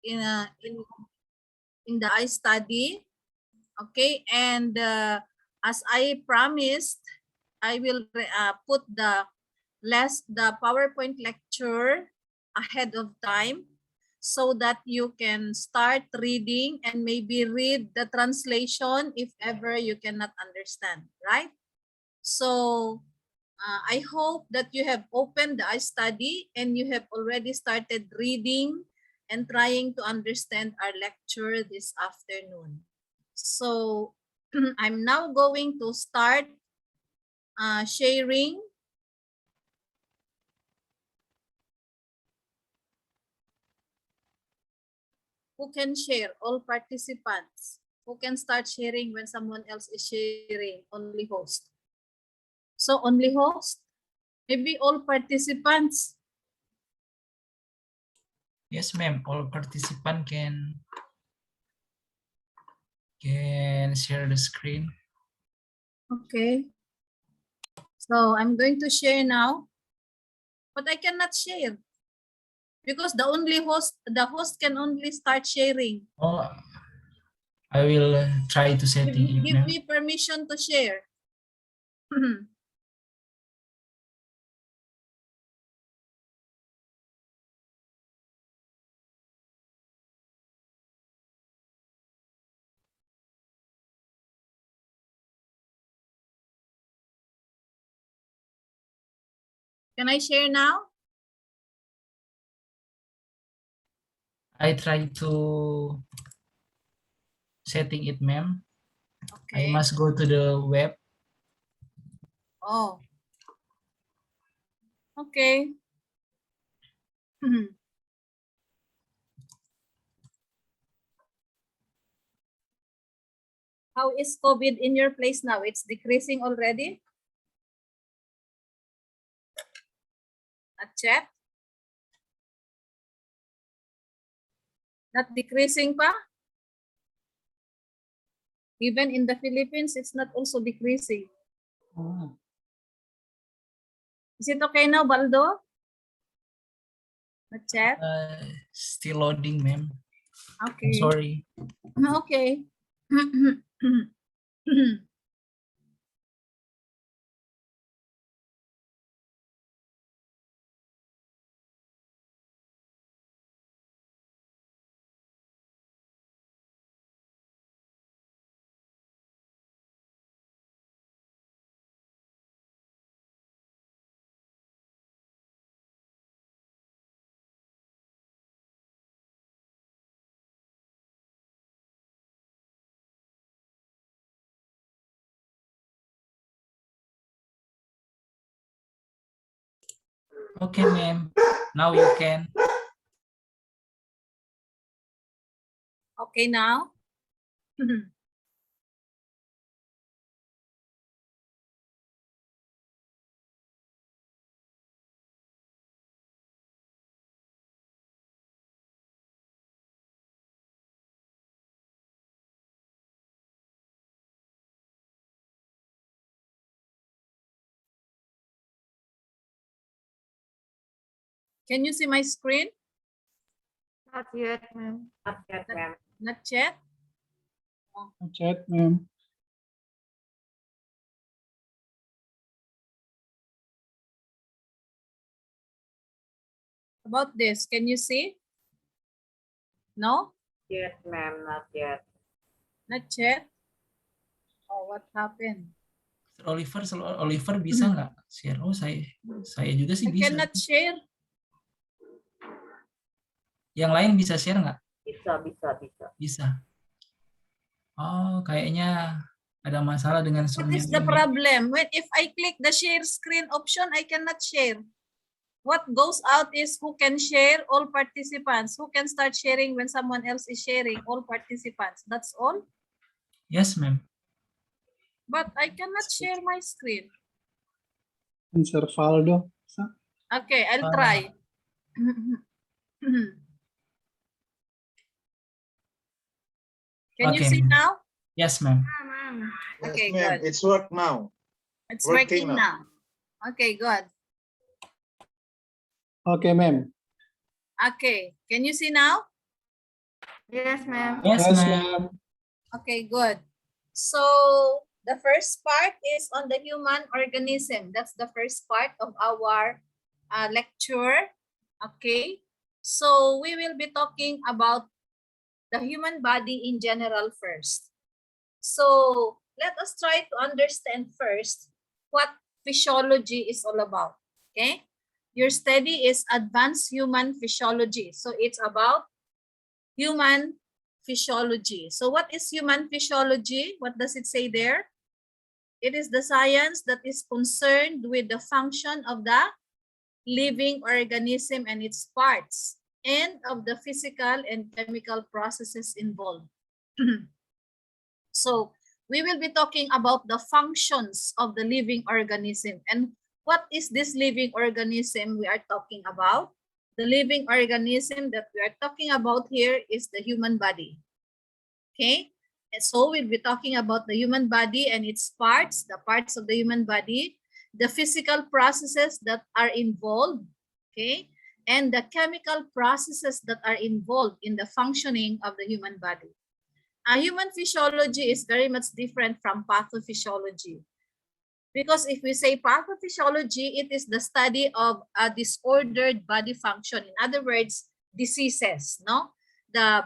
in the iStudy. Okay, and as I promised, I will put the PowerPoint lecture ahead of time so that you can start reading and maybe read the translation if ever you cannot understand, right? So I hope that you have opened the iStudy and you have already started reading and trying to understand our lecture this afternoon. So I'm now going to start sharing. Who can share? All participants. Who can start sharing when someone else is sharing? Only host. So only host? Maybe all participants. Yes, ma'am. All participants can share the screen. Okay. So I'm going to share now, but I cannot share because the host can only start sharing. Oh, I will try to setting it, Give ma'am. me permission to share. Can I share now? I try to setting it, ma'am. Okay. I must go to the web. Oh. Okay. How is COVID in your place now? It's decreasing already? Not yet? Not decreasing pa? Even in the Philippines, it's not also decreasing. Oh. Is it okay now, Baldo? Not yet? Still loading, ma'am. Okay. I'm sorry. Okay. Okay, ma'am. Now you can. Okay now? Can you see my screen? Not yet, ma'am. Not yet, ma'am. Not yet? Not yet, ma'am. About this, can you see? No? Yes, ma'am. Not yet. Not yet? Oh, what happened? Oliver bisa nggak share? Oh, saya juga sih I bisa. cannot share. Yang lain bisa share nggak? Bisa. Bisa. Oh, kayaknya ada masalah dengan What Zoom-nya is the ini. problem? When if I click the share screen option, I cannot share. What goes out is who can share, all participants. Who can start sharing when someone else is sharing, all participants. That's all. Yes, ma'am. But I cannot share my screen. Sir Valdo. Okay, I'll try. Can you Okay, see ma'am. now? Yes, ma'am. Okay, Yes, ma'am. good. It's work now. It's Working working now. Okay, good. Okay, ma'am. Okay, can you see now? Yes, ma'am. Yes, Yes, ma'am. ma'am. Okay, good. So the first part is on the human organism. That's the first part of our lecture. Okay. So we will be talking about the human body in general first. So let us try to understand first what physiology is all about. Okay. Your study is advanced human physiology. So it's about human physiology. So what is human physiology? What does it say there? It is the science that is concerned with the function of the living organism and its parts and of the physical and chemical processes involved. So we will be talking about the functions of the living organism. And what is this living organism we are talking about? The living organism that we are talking about here is the human body. Okay? And so we'll be talking about the human body and its parts, the parts of the human body, the physical processes that are involved, okay? And the chemical processes that are involved in the functioning of the human body. Human physiology is very much different from pathophysiology. Because if we say pathophysiology, it is the study of a disordered body function. In other words, diseases, no? The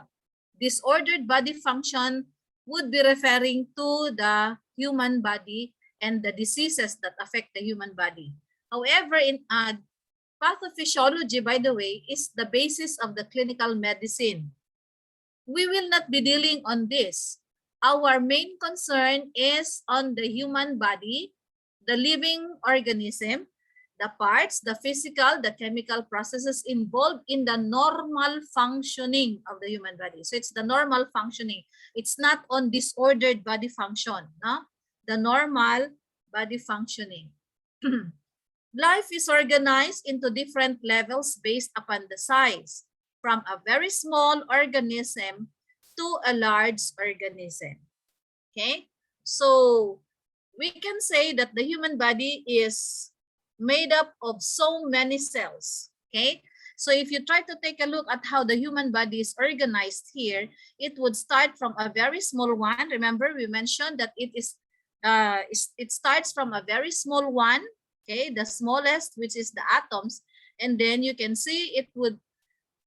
disordered body function would be referring to the human body and the diseases that affect the human body. However, in pathophysiology, by the way, is the basis of the clinical medicine. We will not be dealing on this. Our main concern is on the human body, the living organism, the parts, the physical, the chemical processes involved in the normal functioning of the human body. So it's the normal functioning. It's not on disordered body function, no? The normal body functioning. Life is organized into different levels based upon the size, from a very small organism to a large organism. Okay? So we can say that the human body is made up of so many cells. Okay? So if you try to take a look at how the human body is organized here, it would start from a very small one. Remember, we mentioned that it starts from a very small one, okay, the smallest, which is the atoms, and then you can see it would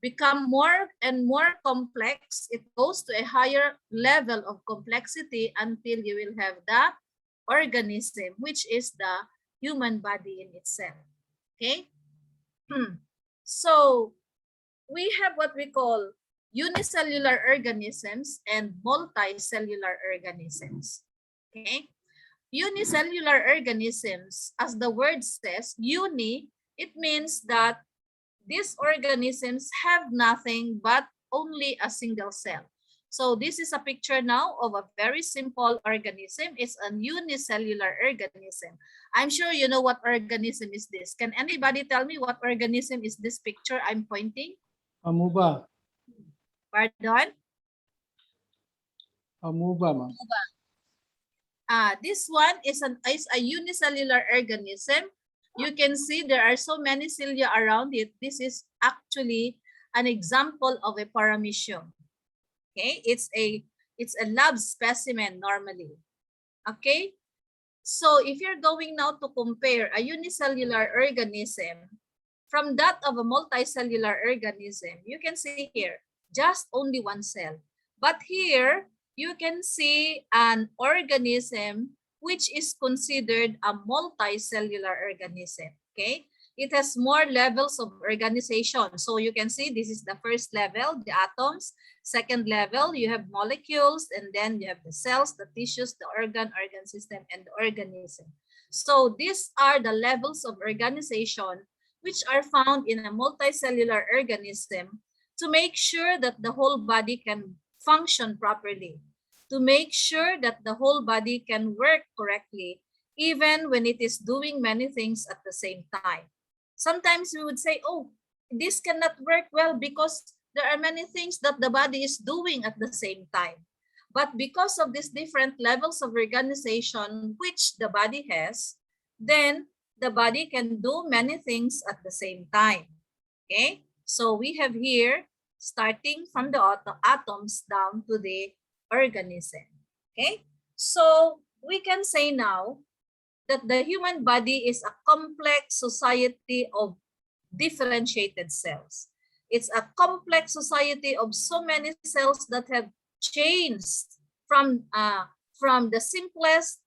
become more and more complex. It goes to a higher level of complexity until you will have the organism, which is the human body in itself. Okay? So we have what we call unicellular organisms and multicellular organisms. Okay? Unicellular organisms, as the word says, uni, it means that these organisms have nothing but only a single cell. So this is a picture now of a very simple organism. It's a unicellular organism. I'm sure you know what organism is this. Can anybody tell me what organism is this picture I'm pointing? Amoeba. Pardon? Amoeba, ma'am. This one is a unicellular organism. You can see there are so many cilia around it. This is actually an example of a paramecium. Okay, it's a lab specimen normally. Okay, so if you're going now to compare a unicellular organism from that of a multicellular organism, you can see here just only one cell. But here you can see an organism which is considered a multicellular organism. Okay, it has more levels of organization. So you can see this is the first level, the atoms. Second level, you have molecules, and then you have the cells, the tissues, the organ system, and the organism. So these are the levels of organization which are found in a multicellular organism to make sure that the whole body can function properly, to make sure that the whole body can work correctly, even when it is doing many things at the same time. Sometimes we would say, oh, this cannot work well because there are many things that the body is doing at the same time. But because of these different levels of organization which the body has, then the body can do many things at the same time. Okay? So we have here starting from the atoms down to the organism. Okay, so we can say now that the human body is a complex society of differentiated cells. It's a complex society of so many cells that have changed from the simplest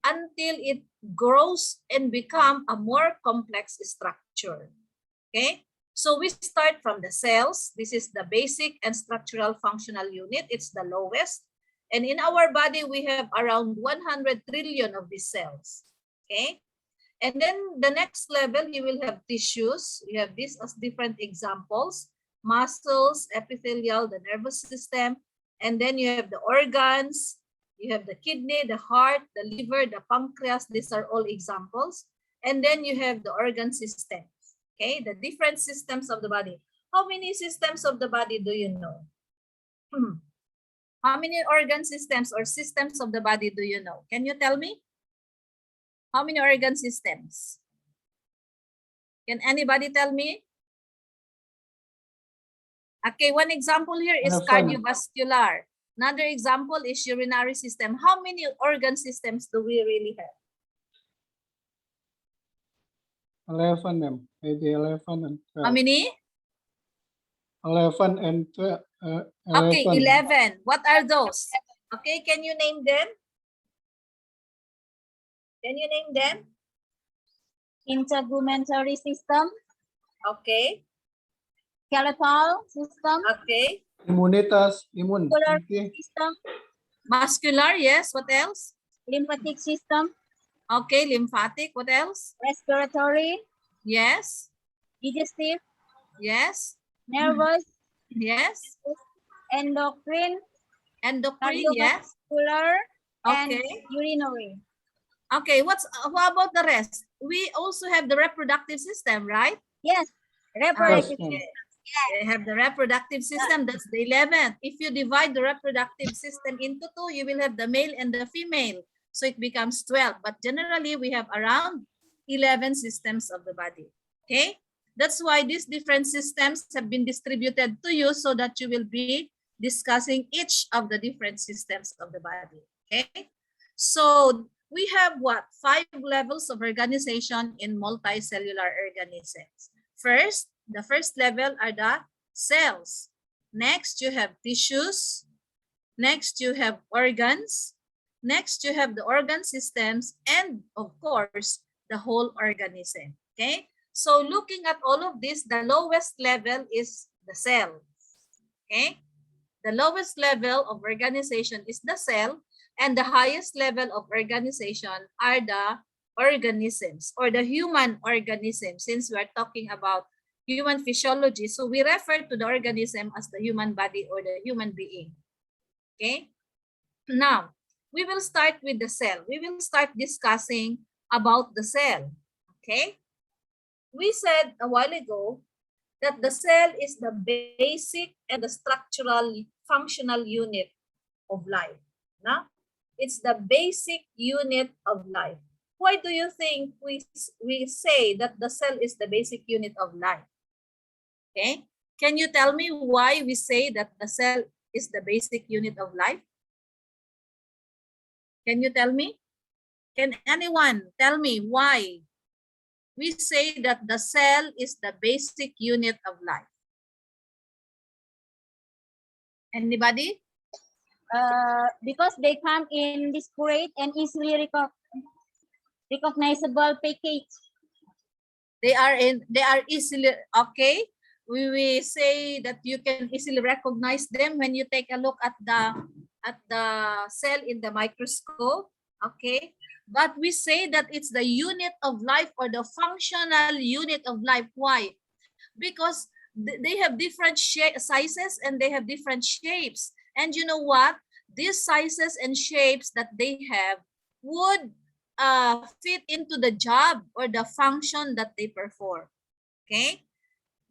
until it grows and become a more complex structure. Okay, so we start from the cells. This is the basic and structural functional unit. It's the lowest. And in our body, we have around 100 trillion of these cells. Okay, and then the next level, you will have tissues. You have these as different examples: muscles, epithelial, the nervous system, and then you have the organs. You have the kidney, the heart, the liver, the pancreas. These are all examples. And then you have the organ systems. Okay, the different systems of the body. How many systems of the body do you know? How many organ systems or systems of the body do you know? Can you tell me? How many organ systems? Can anybody tell me? Okay, one example here is cardiovascular. Another example is urinary system. How many organ systems do we really have? 11, ma'am. Maybe 11 and 12. How many? 11 and 12. Okay, 11. What are those? Okay, can you name them? Can you name them? Integumentary system, Okay, skeletal system, okay. Immunitas, immune. muscular Okay. system, Muscular, yes. What else? lymphatic system, Okay, lymphatic. What else? respiratory, Yes, digestive, yes, nervous, yes. endocrine, Endocrine, yes. cardiovascular, and Okay. urinary. Okay, what about the rest? We also have the reproductive system, right? Yes, reproductive. Yes, ma'am. They have the reproductive system, that's the 11th. If you divide the reproductive system into two, you will have the male and the female. So it becomes 12. But generally, we have around 11 systems of the body. Okay? That's why these different systems have been distributed to you so that you will be discussing each of the different systems of the body. Okay? So we have what? 5 levels of organization in multicellular organisms. First, the first level are the cells. Next, you have tissues. Next, you have organs. Next, you have the organ systems. And of course, the whole organism. Okay? So looking at all of this, the lowest level is the cell. Okay? The lowest level of organization is the cell. And the highest level of organization are the organisms or the human organism, since we're talking about human physiology. So we refer to the organism as the human body or the human being. Okay? Now, we will start with the cell. We will start discussing about the cell. Okay? We said a while ago that the cell is the basic and the structural functional unit of life. No? It's the basic unit of life. Why do you think we say that the cell is the basic unit of life? Okay, can you tell me why we say that the cell is the basic unit of life? Can you tell me? Can anyone tell me why we say that the cell is the basic unit of life? Anybody? Because they come in discrete and easily recognizable package. They are easily, okay. We say that you can easily recognize them when you take a look at the cell in the microscope. Okay, but we say that it's the unit of life or the functional unit of life. Why? Because they have different sizes and they have different shapes. And you know what? These sizes and shapes that they have would fit into the job or the function that they perform. Okay?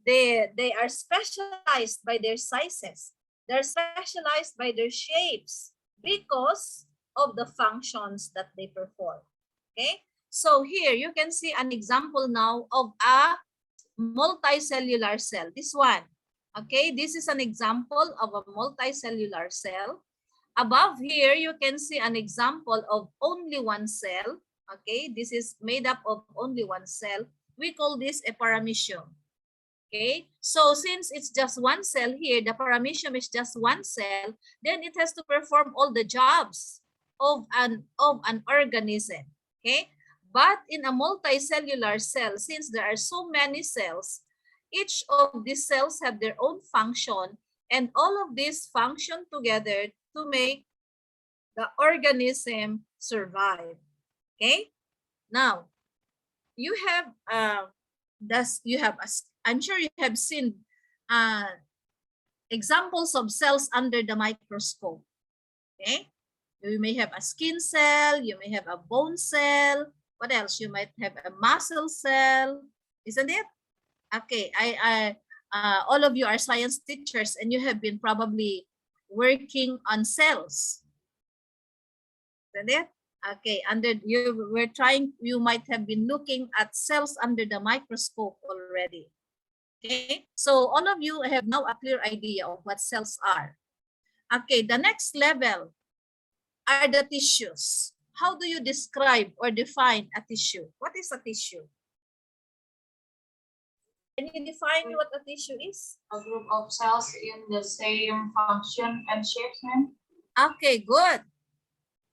They are specialized by their sizes. They're specialized by their shapes because of the functions that they perform. Okay? So here you can see an example now of a multicellular cell. This one. Okay, this is an example of a multicellular cell. Above here, you can see an example of only one cell. Okay, this is made up of only one cell. We call this a paramecium. Okay, so since it's just one cell here, the paramecium is just one cell, then it has to perform all the jobs of an organism. Okay, but in a multicellular cell, since there are so many cells, each of these cells have their own function, and all of these function together to make the organism survive. Okay, now you have I'm sure you have seen examples of cells under the microscope. Okay, you may have a skin cell, you may have a bone cell. What else? You might have a muscle cell, isn't it? Okay, all of you are science teachers and you have been probably working on cells, isn't it? Okay, you might have been looking at cells under the microscope already. Okay, so all of you have now a clear idea of what cells are. Okay, the next level are the tissues. How do you describe or define a tissue? What is a tissue? Can you define what a tissue is? A group of cells in the same function and shapes, ma'am. Okay, good.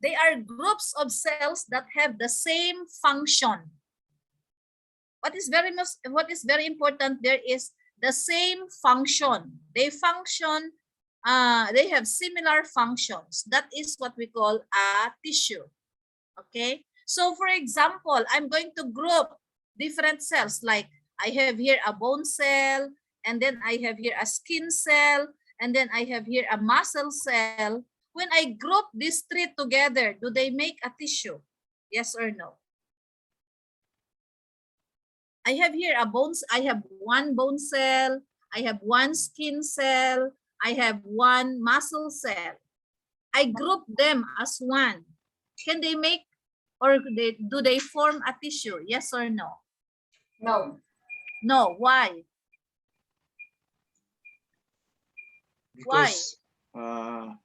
They are groups of cells that have the same function. What is very important there is the same function. They function, they have similar functions. That is what we call a tissue. Okay, so for example, I'm going to group different cells. Like I have here a bone cell, and then I have here a skin cell, and then I have here a muscle cell. When I group these three together, do they make a tissue? Yes or no? I have here I have one bone cell, I have one skin cell, I have one muscle cell. I group them as one. Can they make, or do they form a tissue? Yes or no? No. No. Why? Because not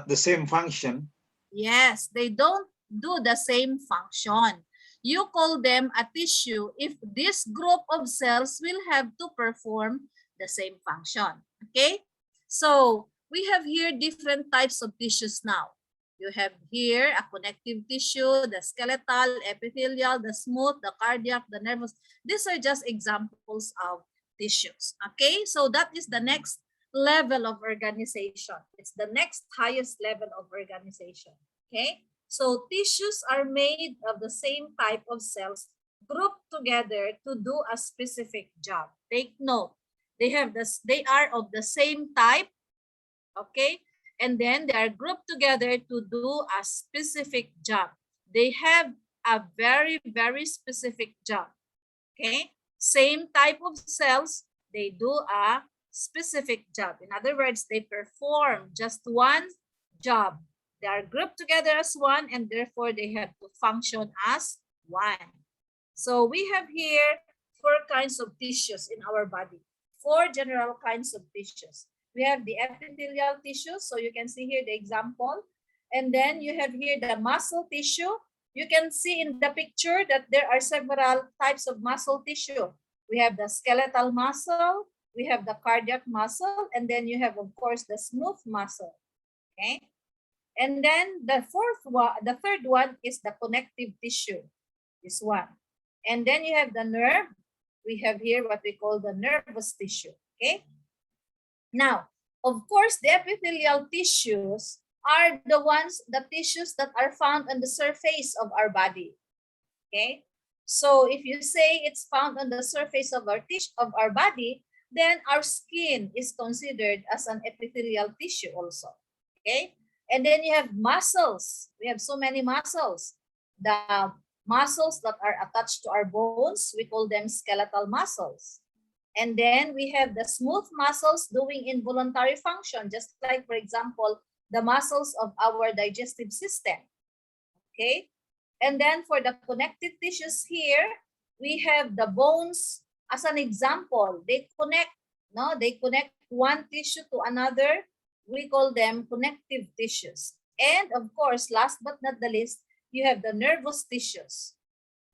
the same function. Yes, they don't do the same function. You call them a tissue if this group of cells will have to perform the same function. Okay? So we have here different types of tissues now. You have here a connective tissue, the skeletal, epithelial, the smooth, the cardiac, the nervous. These are just examples of tissues. Okay? So that is the next level of organization. It's the next highest level of organization. Okay? So tissues are made of the same type of cells grouped together to do a specific job. Take note. They are of the same type, okay? And then they are grouped together to do a specific job. They have a very, very specific job, okay? Same type of cells, they do a specific job. In other words, they perform just one job. They are grouped together as one, and therefore they have to function as one. So we have here 4 kinds of tissues in our body. 4 general kinds of tissues. We have the epithelial tissue, so you can see here the example. And then you have here the muscle tissue. You can see in the picture that there are several types of muscle tissue. We have the skeletal muscle, we have the cardiac muscle, and then you have, of course, the smooth muscle. Okay. And then the third one is the connective tissue, this one. And then you have the nerve. We have here what we call the nervous tissue, okay? Now, of course, the epithelial tissues are the tissues that are found on the surface of our body, okay? So if you say it's found on the surface of our body, then our skin is considered as an epithelial tissue also, okay? And then you have muscles. We have so many muscles. The muscles that are attached to our bones, we call them skeletal muscles. And then we have the smooth muscles doing involuntary function, just like, for example, the muscles of our digestive system. Okay? And then for the connective tissues here, we have the bones as an example. They connect No, they connect one tissue to another. We call them connective tissues. And of course, last but not the least, you have the nervous tissues.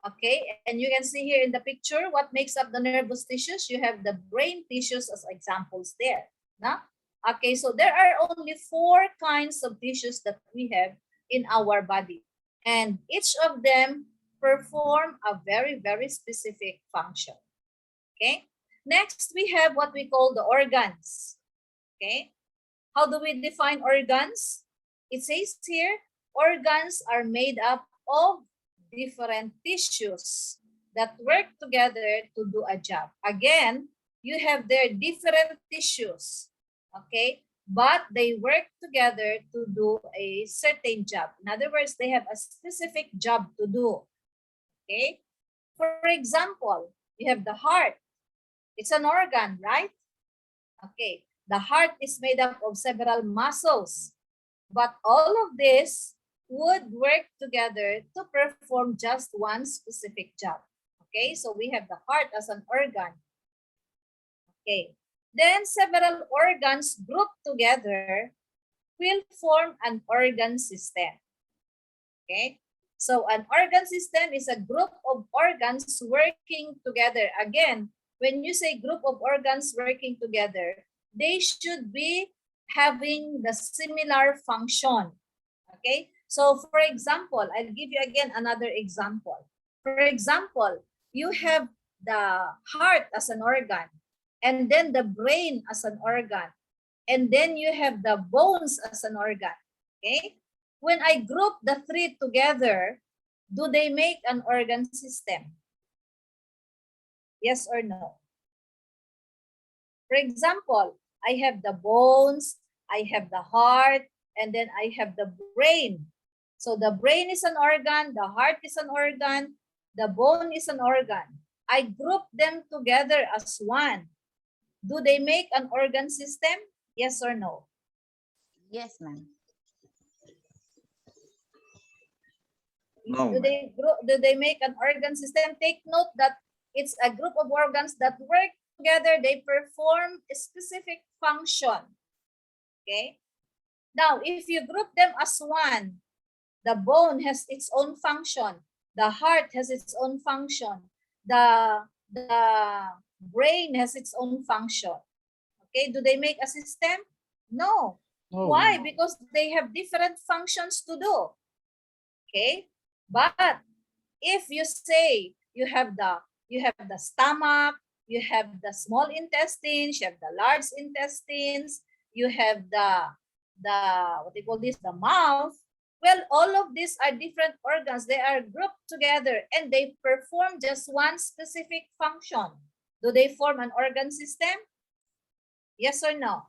Okay, and you can see here in the picture what makes up the nervous tissues. You have the brain tissues as examples there. No? Okay, so there are only 4 kinds of tissues that we have in our body. And each of them perform a very, very specific function. Okay, next we have what we call the organs. Okay, how do we define organs? It says here, organs are made up of different tissues that work together to do a job. Again, you have their different tissues, okay? But they work together to do a certain job. In other words, they have a specific job to do, okay? For example, you have the heart. It's an organ, right? Okay, the heart is made up of several muscles, but all of this would work together to perform just one specific job. Okay, so we have the heart as an organ. Okay, then several organs grouped together will form an organ system. Okay, so an organ system is a group of organs working together. Again, when you say group of organs working together, they should be having the similar function. Okay, so for example, I'll give you again another example. For example, you have the heart as an organ, and then the brain as an organ, and then you have the bones as an organ. Okay, when I group the 3 together, do they make an organ system? Yes or no? For example, I have the bones, I have the heart, and then I have the brain. So the brain is an organ, the heart is an organ, the bone is an organ. I group them together as one. Do they make an organ system? Yes or no? Yes, ma'am. No, Do they make an organ system? Take note that it's a group of organs that work together. They perform a specific function. Okay. Now, if you group them as one, the bone has its own function. The heart has its own function. The brain has its own function. Okay. Do they make a system? No. No. Why? Because they have different functions to do. Okay. But if you say you have the stomach, you have the small intestines, you have the large intestines, you have the what they call this, the mouth. Well, all of these are different organs. They are grouped together and they perform just one specific function. Do they form an organ system? Yes or no?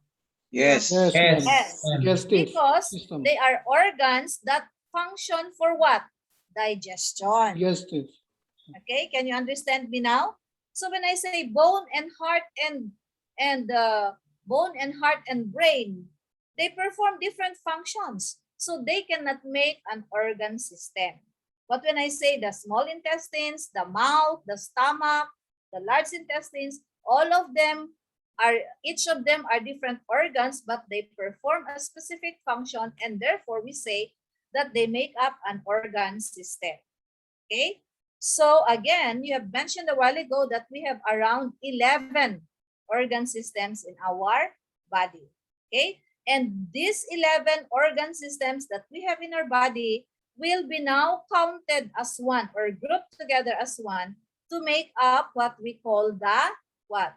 yes, Yes, ma'am. Yes. Digestive Because system. they are organs that function for what? Digestion. Digestive. Okay, can you understand me now? So when I say bone and heart and brain, they perform different functions. So they cannot make an organ system. But when I say the small intestines, the mouth, the stomach, the large intestines, all of them are, each of them are different organs, but they perform a specific function, and therefore we say that they make up an organ system. Okay, so again, you have mentioned a while ago that we have around 11 organ systems in our body. Okay, and these 11 organ systems that we have in our body will be now counted as one or grouped together as one to make up what we call the what?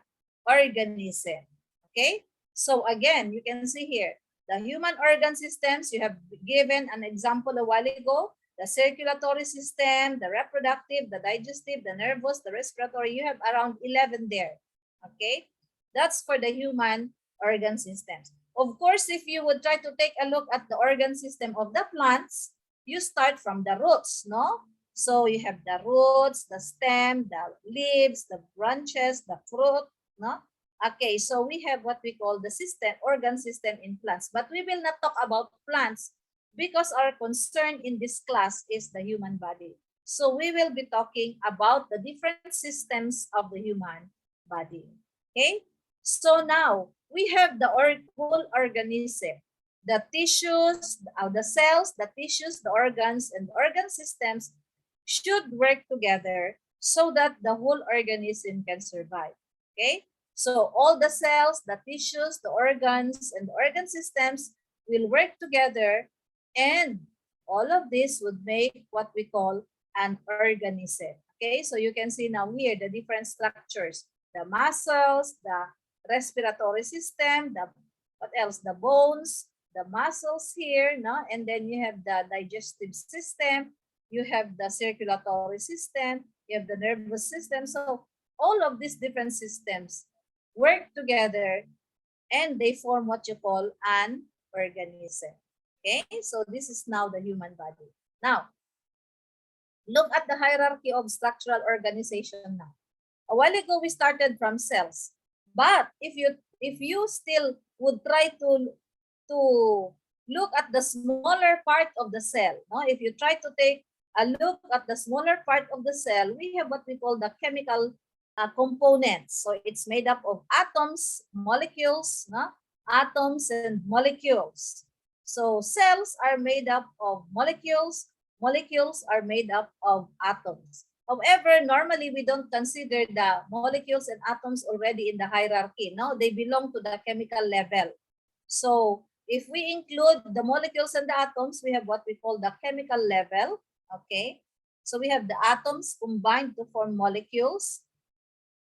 Organism. Okay, so again, you can see here the human organ systems. You have given an example a while ago. The circulatory system, the reproductive, the digestive, the nervous, the respiratory. You have around 11 there. Okay, that's for the human organ systems. Of course, if you would try to take a look at the organ system of the plants, you start from the roots, no? So you have the roots, the stem, the leaves, the branches, the fruit, no? Okay, so we have what we call the system, organ system in plants. But we will not talk about plants because our concern in this class is the human body. So we will be talking about the different systems of the human body. Okay? So now we have the whole organism, the tissues, the cells, the tissues, the organs, and the organ systems should work together so that the whole organism can survive. Okay? So all the cells, the tissues, the organs, and the organ systems will work together, and all of this would make what we call an organism. Okay, so you can see now here the different structures, the muscles, the respiratory system, the what else? The bones, the muscles here, no? And then you have the digestive system, you have the circulatory system, you have the nervous system. So all of these different systems work together and they form what you call an organism. Okay, so this is now the human body. Now, look at the hierarchy of structural organization now. A while ago, we started from cells. But if you still would try to look at the smaller part of the cell, no? If you try to take a look at the smaller part of the cell, we have what we call the chemical components. So it's made up of atoms, molecules, no? Atoms and molecules. So cells are made up of molecules. Molecules are made up of atoms. However, normally we don't consider the molecules and atoms already in the hierarchy. No, they belong to the chemical level. So if we include the molecules and the atoms, we have what we call the chemical level. Okay, so we have the atoms combined to form molecules.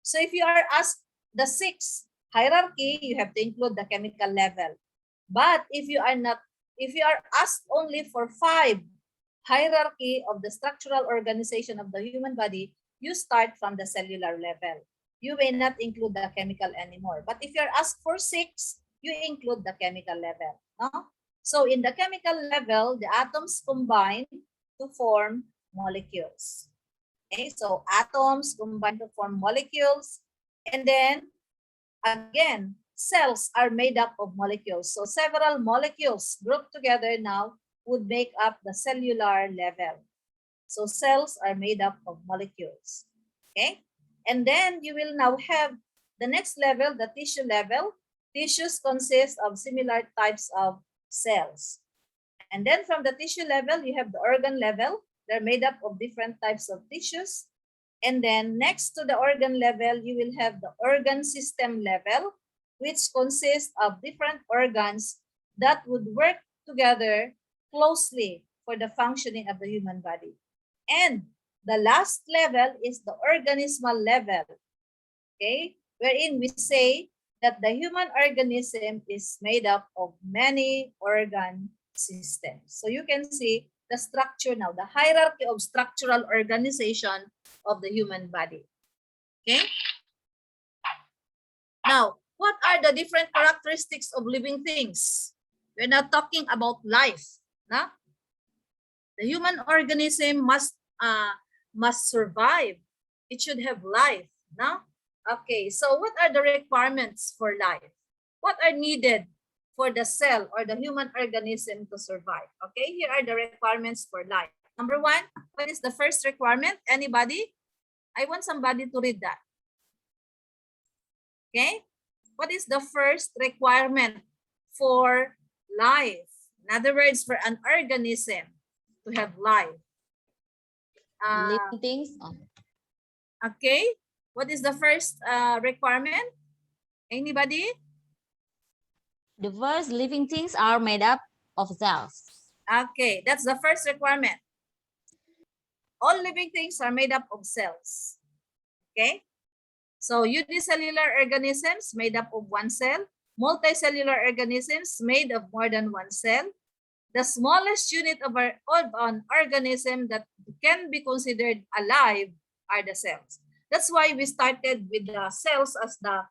So if you are asked the 6 hierarchy, you have to include the chemical level. But if you are asked only for 5 hierarchy of the structural organization of the human body, you start from the cellular level. You may not include the chemical anymore. But if you're asked for 6, you include the chemical level. No? So in the chemical level, the atoms combine to form molecules. Okay, so atoms combine to form molecules. And then, again, cells are made up of molecules. So several molecules grouped together now would make up the cellular level. So cells are made up of molecules. Okay? And then you will now have the next level, the tissue level. Tissues consist of similar types of cells. And then from the tissue level, you have the organ level. They're made up of different types of tissues. And then next to the organ level, you will have the organ system level, which consists of different organs that would work together closely for the functioning of the human body. And the last level is the organismal level, okay, wherein we say that the human organism is made up of many organ systems. So you can see the structure now, the hierarchy of structural organization of the human body. Okay? Now, what are the different characteristics of living things? We're not talking about life. No? The human organism must survive. It should have life. No? Okay, so what are the requirements for life? What are needed for the cell or the human organism to survive? Okay, here are the requirements for life. Number 1, what is the first requirement? Anybody? I want somebody to read that. Okay, what is the first requirement for life? In other words, for an organism to have life. Living things. Okay, what is the first requirement? Anybody? The first living things are made up of cells. Okay, that's the first requirement. All living things are made up of cells. Okay, so unicellular organisms made up of 1 cell, multicellular organisms made of more than 1 cell. The smallest unit of an organism that can be considered alive are the cells. That's why we started with the cells as the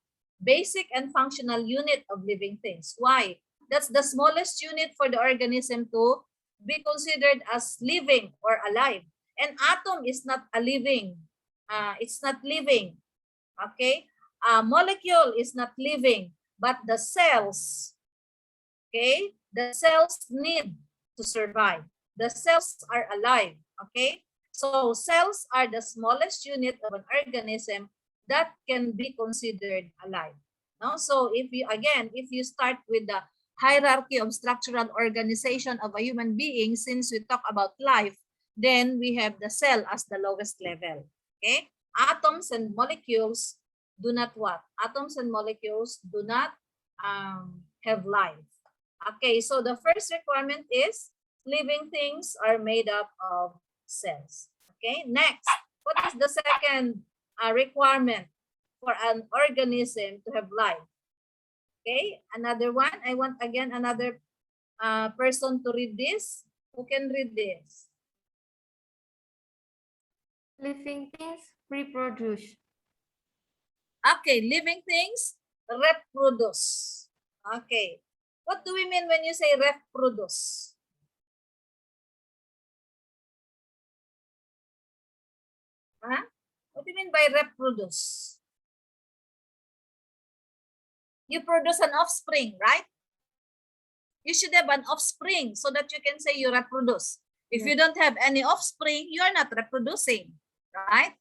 basic and functional unit of living things. Why? That's the smallest unit for the organism to be considered as living or alive. An atom is not a living. It's not living. Okay? A molecule is not living, but the cells, okay? The cells need to survive. The cells are alive. Okay? So cells are the smallest unit of an organism that can be considered alive. No? So if you start with the hierarchy of structural organization of a human being, since we talk about life, then we have the cell as the lowest level. Okay? Atoms and molecules do not what? Atoms and molecules do not have life. Okay, so the first requirement is living things are made up of cells. Okay, next, what is the second requirement for an organism to have life? Okay, another one. I want again another person to read this. Who can read this? Living things reproduce. Okay, living things reproduce. Okay, what do we mean when you say reproduce? Huh? What do you mean by reproduce? You produce an offspring, right? You should have an offspring so that you can say you reproduce. If you don't have any offspring, you are not reproducing, right?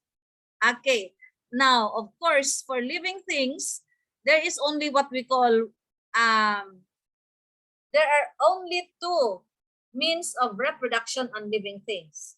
Okay. Now, of course, for living things, there is only what we call, there are only two means of reproduction on living things.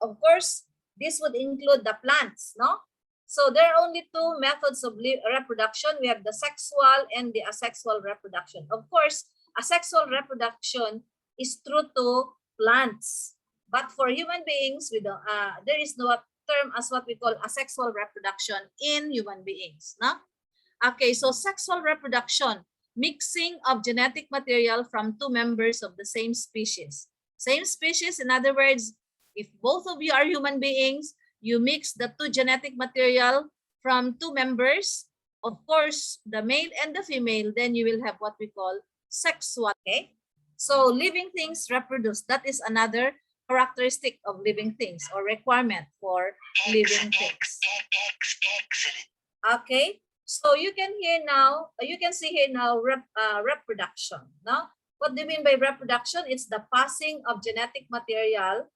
Of course, this would include the plants, no? So there are only two methods of reproduction. We have the sexual and the asexual reproduction. Of course, asexual reproduction is true to plants. But for human beings, there is no term as what we call asexual reproduction in human beings. No? Okay, so sexual reproduction, mixing of genetic material from two members of the same species. Same species, in other words, if both of you are human beings, you mix the two genetic material from two members, of course, the male and the female, then you will have what we call sexual. Okay? So living things reproduce. That is another characteristic of living things or requirement for living things. Okay? So you can see here now reproduction. No? What do you mean by reproduction? It's the passing of genetic material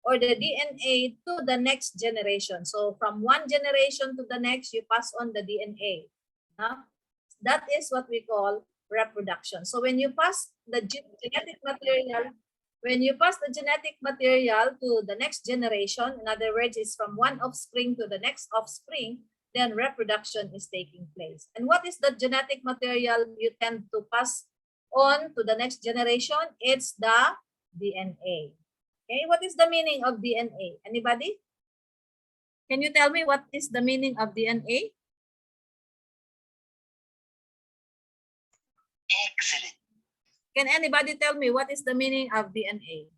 or the DNA to the next generation. So from one generation to the next, you pass on the DNA. No? That is what we call reproduction. So when you pass the genetic material, to the next generation, in other words, it's from one offspring to the next offspring, then reproduction is taking place. And what is the genetic material you tend to pass on to the next generation? It's the DNA. Okay, what is the meaning of DNA? Anybody? Can you tell me what is the meaning of DNA? Excellent. Can anybody tell me what is the meaning of DNA?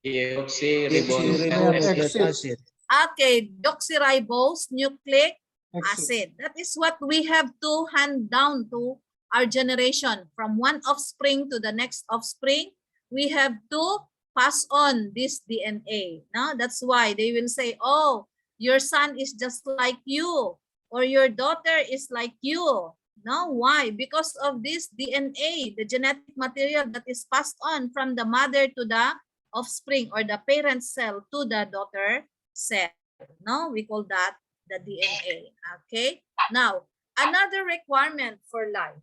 Deoxyribose acid. Okay, deoxyribose nucleic acid. Acid. That is what we have to hand down to our generation. From one offspring to the next offspring, we have to pass on this DNA. No? That's why they will say, oh, your son is just like you, or your daughter is like you. No, why? Because of this DNA, the genetic material that is passed on from the mother to the offspring or the parent cell to the daughter cell. No, we call that the DNA. Okay. Now, another requirement for life.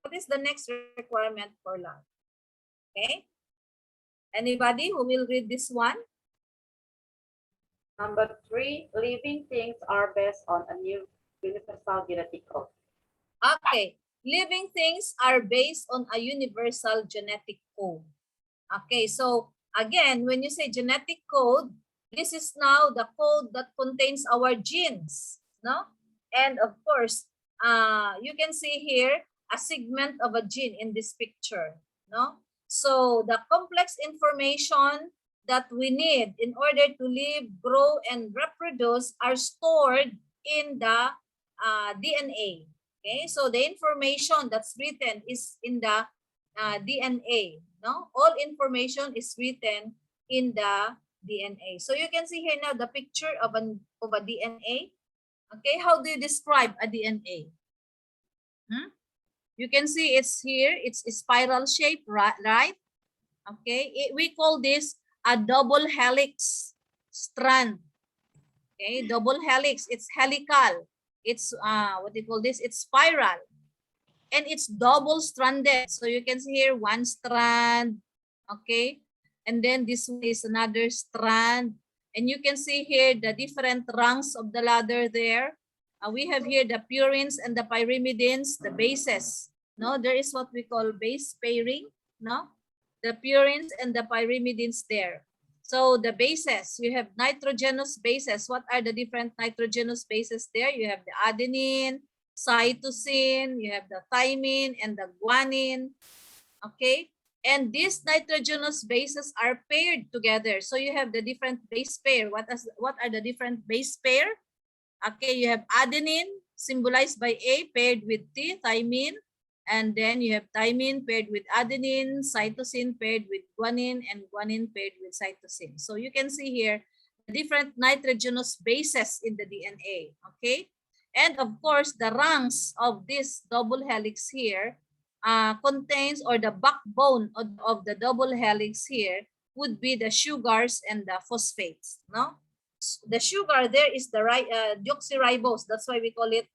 What is the next requirement for life? Okay. Anybody who will read this one? Number 3, living things are based on a new universal genetic code. Okay, living things are based on a universal genetic code. Okay, so again, when you say genetic code, this is now the code that contains our genes, no? And of course, you can see here a segment of a gene in this picture, no? So the complex information that we need in order to live, grow, and reproduce are stored in the DNA. Okay, so the information that's written is in the DNA. No, all information is written in the DNA. So you can see here now the picture of a DNA. Okay, how do you describe a DNA? You can see it's here. It's a spiral shape, right? Okay, we call this a double helix strand. Okay, double helix. It's helical. It's what do you call this? It's spiral, and it's double stranded. So you can see here one strand, okay, and then this one is another strand, and you can see here the different rungs of the ladder there. We have here the purines and the pyrimidines, the bases. No, there is what we call base pairing. No, the purines and the pyrimidines there. So the bases, you have nitrogenous bases. What are the different nitrogenous bases there? You have the adenine, cytosine, you have the thymine, and the guanine. Okay, and these nitrogenous bases are paired together. So you have the different base pair. What are the different base pair? Okay, you have adenine symbolized by A paired with T, thymine. And then you have thymine paired with adenine, cytosine paired with guanine, and guanine paired with cytosine. So you can see here the different nitrogenous bases in the DNA. Okay, and of course the rungs of this double helix here contains, or the backbone of the double helix here would be the sugars and the phosphates. No, the sugar there is the deoxyribose. That's why we call it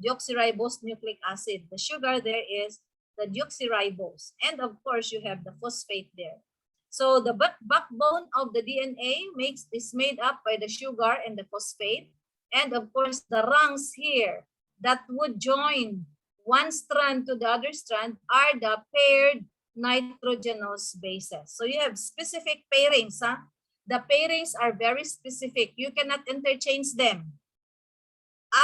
deoxyribose nucleic acid. The sugar there is the deoxyribose, and of course you have the phosphate there. So the backbone of the DNA is made up by the sugar and the phosphate, and of course the rungs here that would join one strand to the other strand are the paired nitrogenous bases. So you have specific pairings. The pairings are very specific. You cannot interchange them.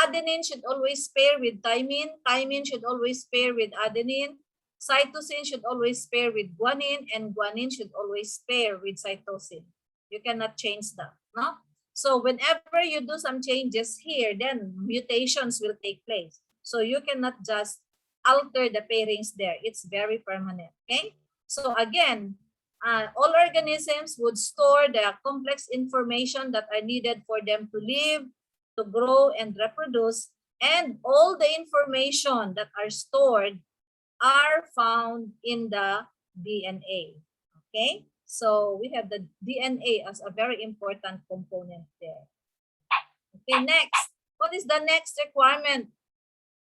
Adenine should always pair with thymine. Thymine should always pair with adenine. Cytosine should always pair with guanine, and guanine should always pair with cytosine. You cannot change that. No? So whenever you do some changes here, then mutations will take place. So you cannot just alter the pairings there. It's very permanent. Okay? So again, all organisms would store the complex information that are needed for them to live, to grow and reproduce, and all the information that are stored are found in the DNA. Okay, so we have the DNA as a very important component there. Okay, next, what is the next requirement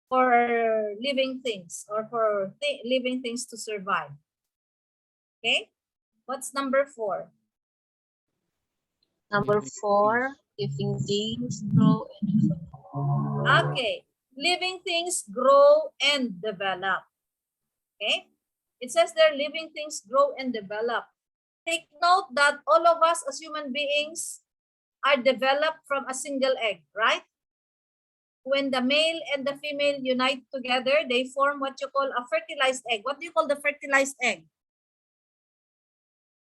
for living things, or for living things to survive? Okay, what's number 4? Number 4, living things grow and develop. Okay, living things grow and develop. Okay, it says there living things grow and develop. Take note that all of us as human beings are developed from a single egg, right? When the male and the female unite together, they form what you call a fertilized egg. What do you call the fertilized egg?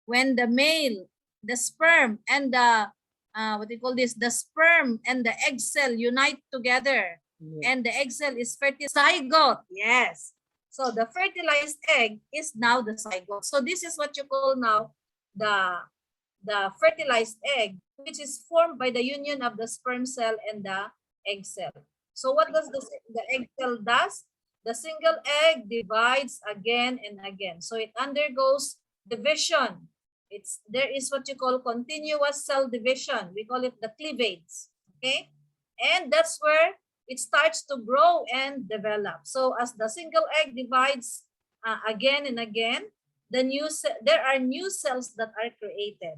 When the male, the sperm, and the what do you call this? The sperm and the egg cell unite together, and the egg cell is fertilized. Zygote, yes. So the fertilized egg is now the zygote. So this is what you call now the fertilized egg, which is formed by the union of the sperm cell and the egg cell. So what does the egg cell does? The single egg divides again and again. So it undergoes division. There is what you call continuous cell division. We call it the cleavage. Okay, and that's where it starts to grow and develop. So as the single egg divides again and again, there are new cells that are created.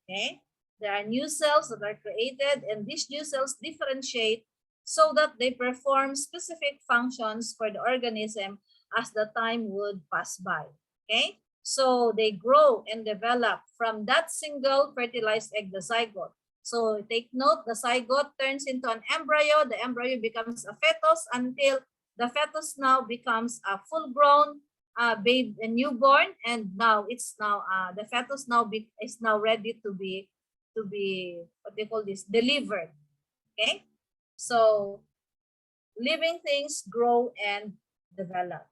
Okay, there are new cells that are created, and these new cells differentiate so that they perform specific functions for the organism as the time would pass by. Okay, so they grow and develop from that single fertilized egg, the zygote. So take note, the zygote turns into an embryo. The embryo becomes a fetus until the fetus now becomes a full-grown babe, a newborn, and now the fetus is now ready to be what they call this, delivered. Okay, so living things grow and develop.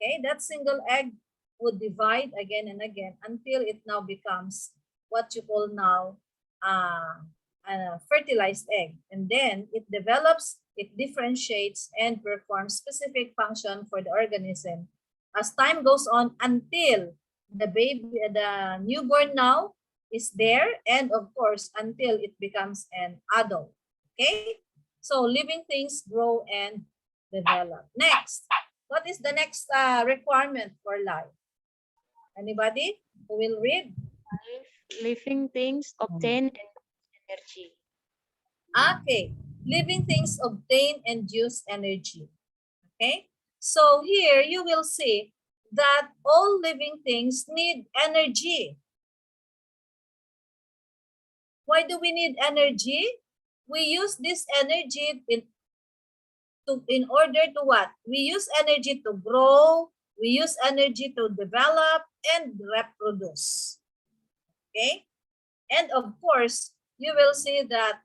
Okay, that single egg would divide again and again until it now becomes what you call now a fertilized egg, and then it develops, it differentiates, and performs specific function for the organism as time goes on until the newborn now is there, and of course until it becomes an adult. Okay, So living things grow and develop. Next, what is the next requirement for life? Anybody who will read? Living things obtain energy. Okay, living things obtain and use energy. Okay, so here you will see that all living things need energy. Why do we need energy? We use this energy in order to what? We use energy to grow, we use energy to develop and reproduce. Okay? And of course, you will see that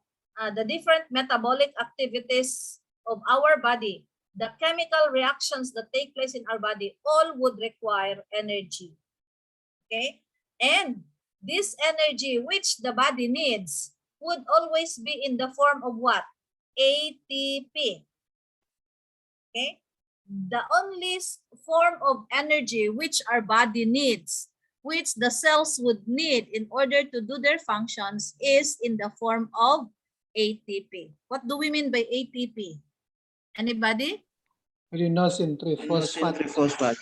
the different metabolic activities of our body, the chemical reactions that take place in our body, all would require energy. Okay? And this energy which the body needs would always be in the form of what? ATP. Okay? The only form of energy which our body needs, which the cells would need in order to do their functions, is in the form of ATP. What do we mean by ATP? Anybody? Adenosine triphosphate. Phosphate.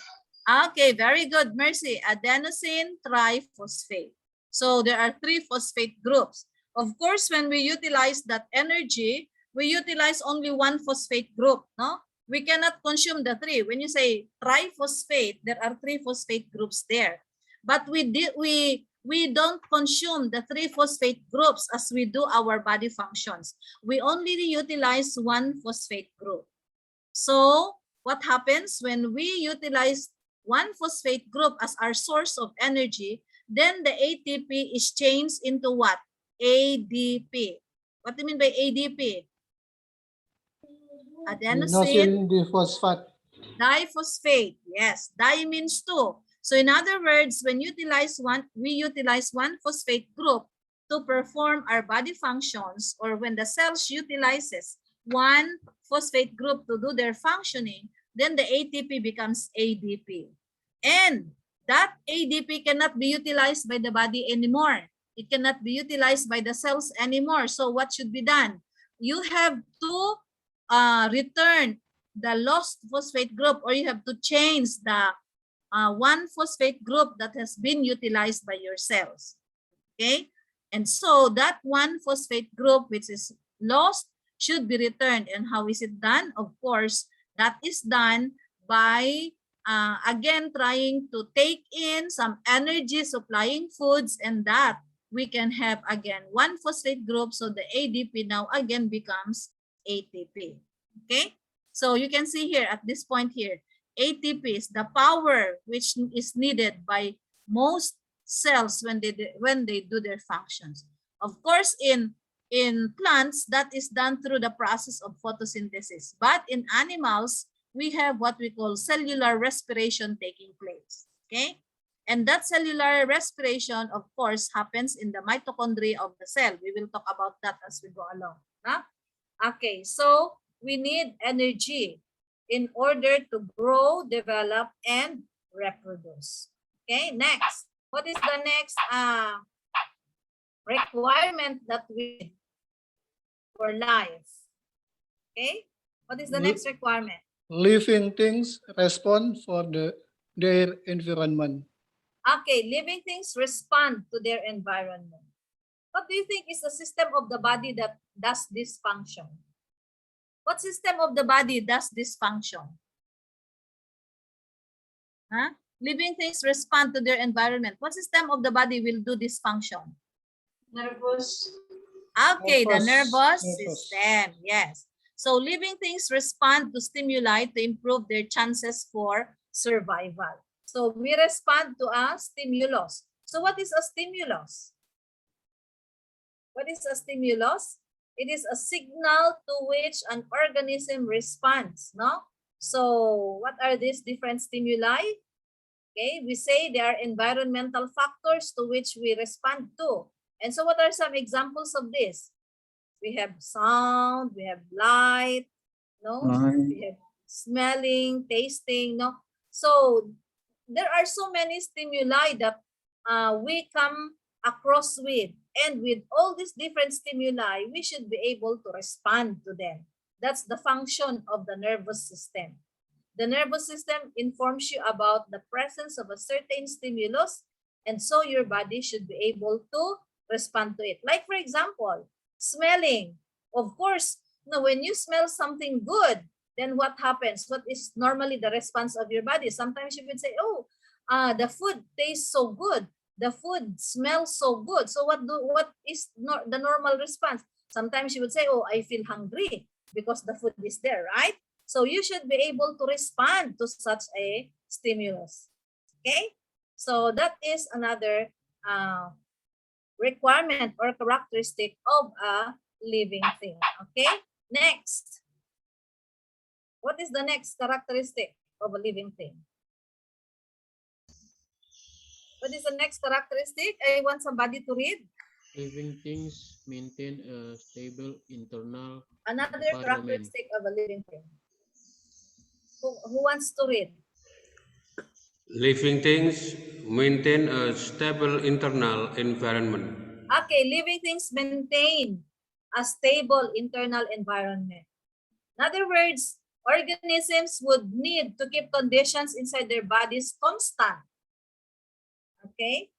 Okay, very good, Mercy. Adenosine triphosphate. So there are 3 phosphate groups. Of course, when we utilize that energy, we utilize only 1 phosphate group, no? We cannot consume the 3. When you say triphosphate, there are 3 phosphate groups there. But we don't consume the 3 phosphate groups as we do our body functions. We only utilize 1 phosphate group. So what happens when we utilize 1 phosphate group as our source of energy, then the ATP is changed into what? ADP. What do you mean by ADP? Adenosine Diphosphate. diphosphate. Yes, di means 2. So in other words, when we utilize 1 phosphate group to perform our body functions, or when the cells utilizes 1 phosphate group to do their functioning, then the ATP becomes ADP. And that ADP cannot be utilized by the body anymore. It cannot be utilized by the cells anymore. So what should be done? You have to return the lost phosphate group, or you have to change the 1 phosphate group that has been utilized by your cells. Okay? And so that 1 phosphate group which is lost should be returned. And how is it done? Of course, that is done by again trying to take in some energy supplying foods, and that we can have again 1 phosphate group, so the ADP now again becomes ATP. Okay, so you can see here at this point here, ATP is the power which is needed by most cells when they do their functions. Of course, in plants, that is done through the process of photosynthesis. But in animals, we have what we call cellular respiration taking place. Okay? And that cellular respiration, of course, happens in the mitochondria of the cell. We will talk about that as we go along. Huh? Okay, so we need energy in order to grow, develop, and reproduce. Okay, next. What is the next requirement that we need for life? Okay, what is the next requirement? Living things respond for their environment. Okay, living things respond to their environment. What do you think is the system of the body that does this function? What system of the body does this function? Huh? Living things respond to their environment. What system of the body will do this function? Nervous. Okay, the nervous Nervous. system. Yes. So living things respond to stimuli to improve their chances for survival. So we respond to a stimulus. So what is a stimulus? What is a stimulus? It is a signal to which an organism responds, no? So what are these different stimuli? Okay, we say they are environmental factors to which we respond to. And so what are some examples of this? We have sound, we have light, no? We have smelling, tasting, no? So there are so many stimuli that we come across with, And with all these different stimuli, we should be able to respond to them. That's the function of the nervous system. The nervous system informs you about the presence of a certain stimulus, and so your body should be able to respond to it. Like, for example, smelling. Of course, when you smell something good, then what happens? What is normally the response of your body? Sometimes you would say, oh, the food tastes so good. The food smells so good. So what is the normal response? Sometimes you would say, oh, I feel hungry because the food is there, right? So you should be able to respond to such a stimulus. Okay? So that is another requirement or characteristic of a living thing. Okay? Next. What is the next characteristic of a living thing? What is the next characteristic? I want somebody to read. Living things maintain a stable internal Another environment. characteristic of a living thing. Who wants to read? Living things maintain a stable internal environment. Okay, living things maintain a stable internal environment. In other words, organisms would need to keep conditions inside their bodies constant. Okay?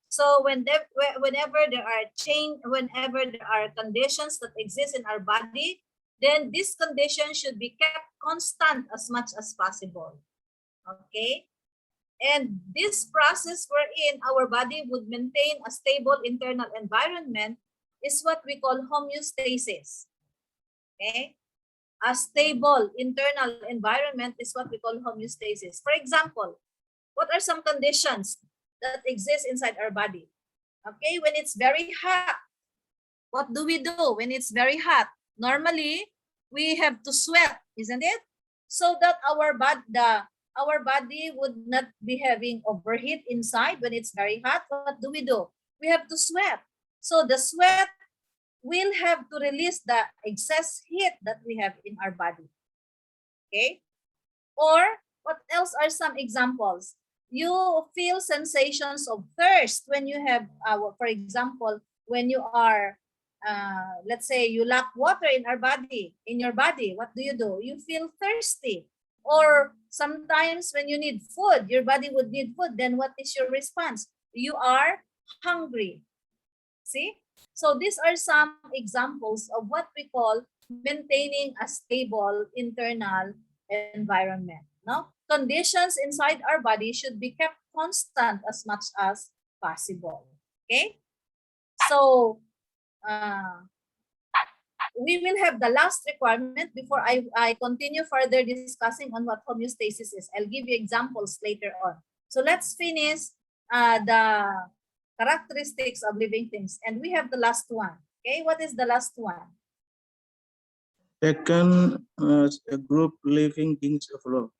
So whenever there are conditions that exist in our body, then this condition should be kept constant as much as possible. Okay? And this process wherein our body would maintain a stable internal environment is what we call homeostasis. Okay? A stable internal environment is what we call homeostasis. For example, what are some conditions that exist inside our body? Okay, when it's very hot, what do we do when it's very hot? Normally, we have to sweat, isn't it? So that our body would not be having overheat inside when it's very hot. What do? We have to sweat. So the sweat will have to release the excess heat that we have in our body. Okay? Or what else are some examples? You feel sensations of thirst when you have, for example, when you are, let's say you lack water in your body, what do? You feel thirsty. Or sometimes when you need food, your body would need food, then what is your response? You are hungry. See? So these are some examples of what we call maintaining a stable internal environment. No? Conditions inside our body should be kept constant as much as possible. Okay? So, we will have the last requirement before I continue further discussing on what homeostasis is. I'll give you examples later on. So let's finish the characteristics of living things. And we have the last one. Okay, what is the last one? Taken as a group, living things evolve.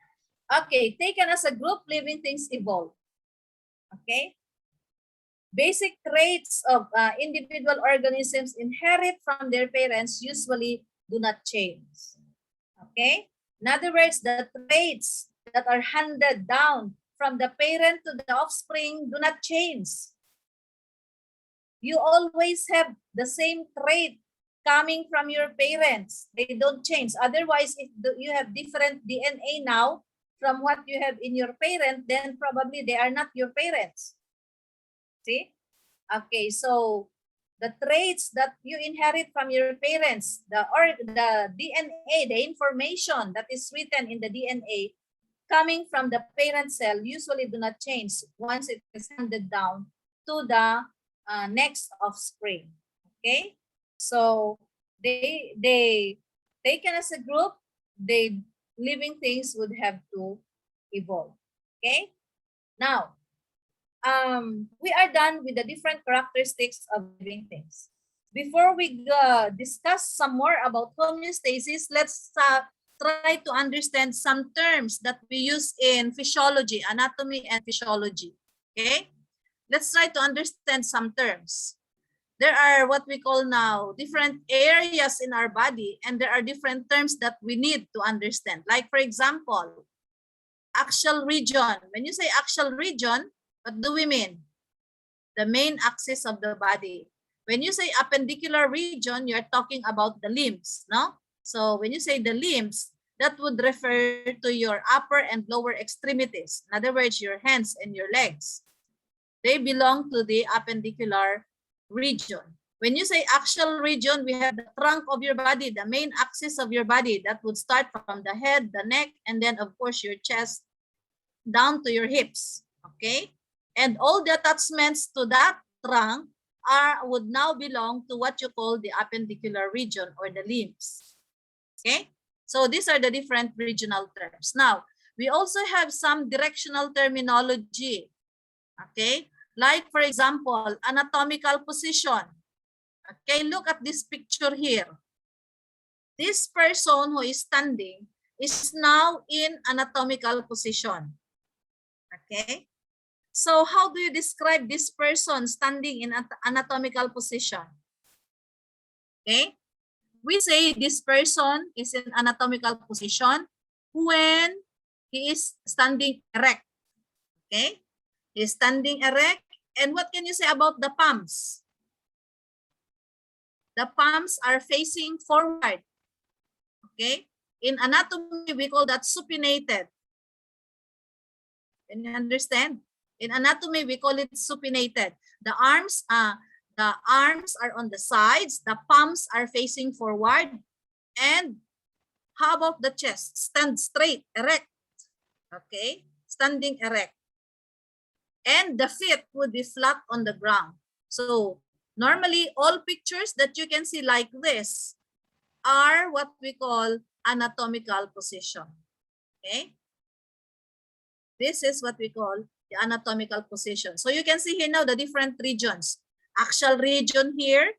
Okay, taken as a group, living things evolve. Okay. Basic traits of individual organisms inherit from their parents usually do not change. Okay. In other words, the traits that are handed down from the parent to the offspring do not change. You always have the same trait coming from your parents. They don't change. Otherwise, if you have different DNA now from what you have in your parent, then probably they are not your parents. See? Okay, so the traits that you inherit from your parents, the DNA, the information that is written in the DNA coming from the parent cell usually do not change once it is handed down to the next offspring. Okay, so they taken as a group, they living things would have to evolve. Okay, now we are done with the different characteristics of living things. Before we discuss some more about homeostasis, let's try to understand some terms that we use in physiology, anatomy and physiology. Okay, let's try to understand some terms. There are what we call now different areas in our body, and there are different terms that we need to understand. Like, for example, axial region. When you say axial region, what do we mean? The main axis of the body. When you say appendicular region, you're talking about the limbs, no? So when you say the limbs, that would refer to your upper and lower extremities. In other words, your hands and your legs. They belong to the appendicular region. When you say axial region, we have the trunk of your body, the main axis of your body that would start from the head, the neck, and then of course your chest down to your hips, okay? And all the attachments to that trunk would now belong to what you call the appendicular region or the limbs, okay? So these are the different regional terms. Now, we also have some directional terminology, okay? Like for example, anatomical position. Okay, look at this picture here. This person who is standing is now in anatomical position. Okay, so how do you describe this person standing in an anatomical position? Okay, we say this person is in anatomical position when he is standing erect. Okay, he is standing erect. And what can you say about the palms? The palms are facing forward. Okay, in anatomy we call that supinated. Can you understand? In anatomy we call it supinated. The arms are on the sides, the palms are facing forward, and how about the chest? Stand straight, erect. Okay, standing erect. And the feet would be flat on the ground. So normally all pictures that you can see like this are what we call anatomical position. Okay, this is what we call the anatomical position. So you can see here now the different regions. Axial region here,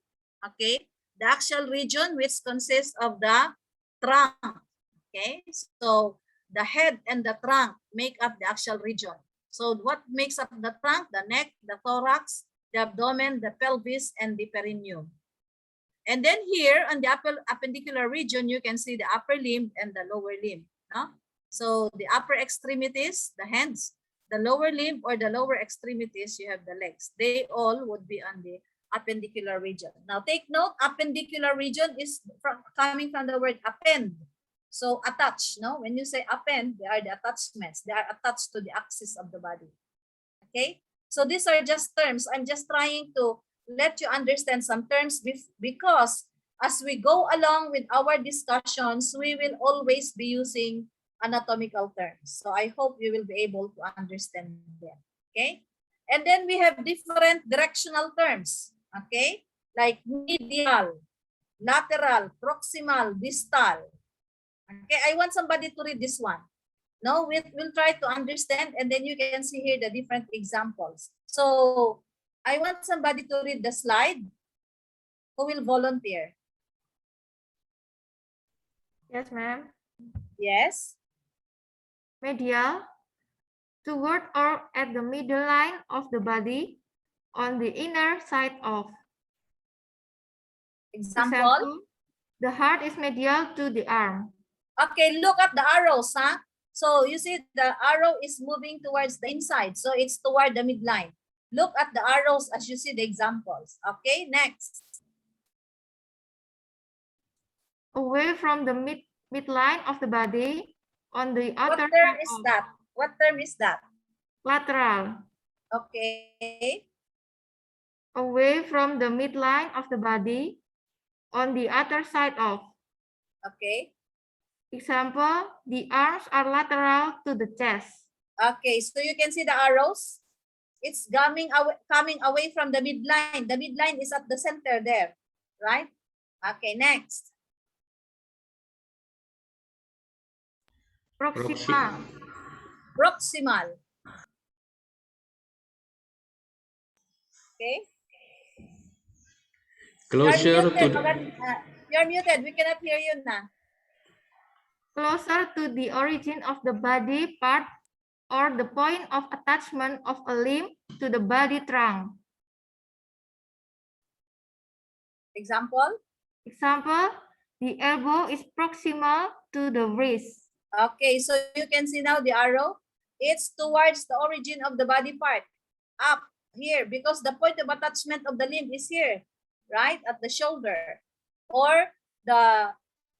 okay, the axial region which consists of the trunk. Okay, so the head and the trunk make up the axial region. So what makes up the trunk? The neck, the thorax, the abdomen, the pelvis, and the perineum. And then here on the appendicular region, you can see the upper limb and the lower limb. No? So the upper extremities, the hands, the lower limb or the lower extremities, you have the legs. They all would be on the appendicular region. Now take note, appendicular region is coming from the word append. So attach, no? When you say append, they are the attachments. They are attached to the axis of the body. Okay? So these are just terms. I'm just trying to let you understand some terms because as we go along with our discussions, we will always be using anatomical terms. So I hope you will be able to understand them. Okay? And then we have different directional terms. Okay? Like medial, lateral, proximal, distal. Okay, I want somebody to read this one. No, we'll try to understand and then you can see here the different examples. So I want somebody to read the slide. Who will volunteer? Yes, ma'am. Yes. Medial, toward or at the middle line of the body, on the inner side of. Example? The heart is medial to the arm. Okay, look at the arrows, huh? So you see the arrow is moving towards the inside. So it's toward the midline. Look at the arrows as you see the examples. Okay, next. Away from the midline of the body, on the other What term side is of. that? What term is that? Lateral. Okay. Away from the midline of the body, on the other side of. Okay. Example, the arms are lateral to the chest. Okay, so you can see the arrows. It's coming away from the midline. The midline is at the center there, right? Okay, next. Proximal. Proximal. Okay. Closer to You're muted. We cannot hear you now. Closer to the origin of the body part or the point of attachment of a limb to the body trunk. Example? Example, the elbow is proximal to the wrist. Okay, so you can see now the arrow. It's towards the origin of the body part. Up here, because the point of attachment of the limb is here. right? At the shoulder. Or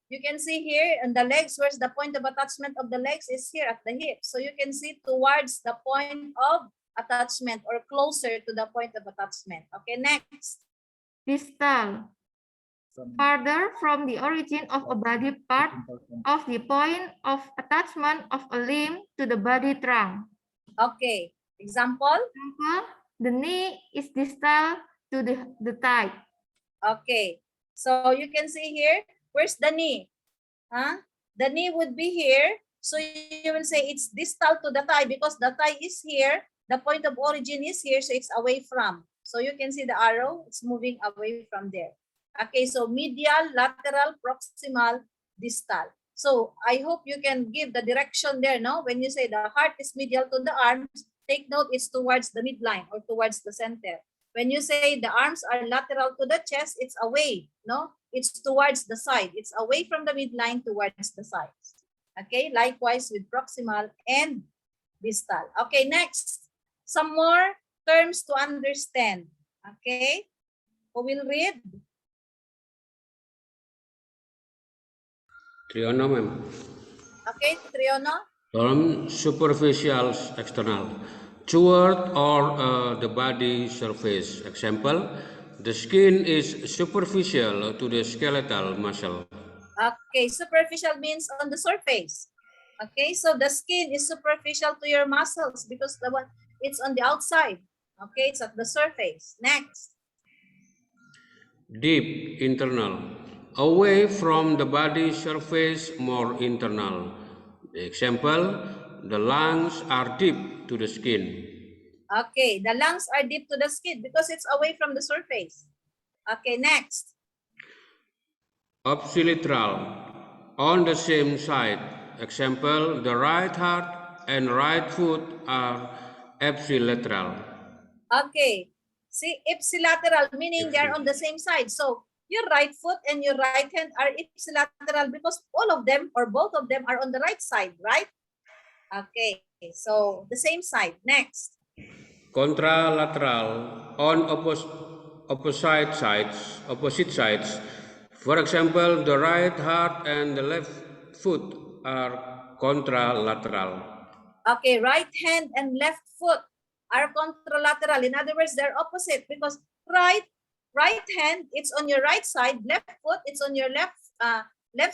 you can see here in the legs, where's the point of attachment of the legs is here at the hip. So you can see towards the point of attachment or closer to the point of attachment. Okay, next. Distal. Farther from the origin of a body part of the point of attachment of a limb to the body trunk. Okay, example. The knee is distal to the thigh. Okay, so you can see here, where's the knee? Huh? The knee would be here. So you will say it's distal to the thigh because the thigh is here. The point of origin is here, so it's away from. So you can see the arrow, it's moving away from there. Okay, so medial, lateral, proximal, distal. So I hope you can give the direction there, no? When you say the heart is medial to the arms, take note it's towards the midline or towards the center. When you say the arms are lateral to the chest, it's away, no? It's towards the side. It's away from the midline towards the sides. Okay, likewise with proximal and distal. Okay, next. Some more terms to understand. Okay, who will read? Triono, ma'am. Okay, Triono. Term superficial external. Toward or the body surface. Example, the skin is superficial to the skeletal muscle. Okay, superficial means on the surface. Okay, so the skin is superficial to your muscles because the one it's on the outside. Okay, it's at the surface. Next. Deep, internal. Away from the body surface, more internal. Example, the lungs are deep to the skin. Okay, the lungs are deep to the skin because it's away from the surface. Okay, next. Obsilateral, on the same side. Example, the right heart and right foot are ipsilateral. Okay, see, ipsilateral, meaning they're on the same side. So your right foot and your right hand are ipsilateral because all of them or both of them are on the right side, right? Okay, so the same side. Next. Contralateral, on opposite sides. For example, the right heart and the left foot are contralateral. Okay, right hand and left foot are contralateral. In other words, they're opposite because right hand, it's on your right side, left foot, it's on your left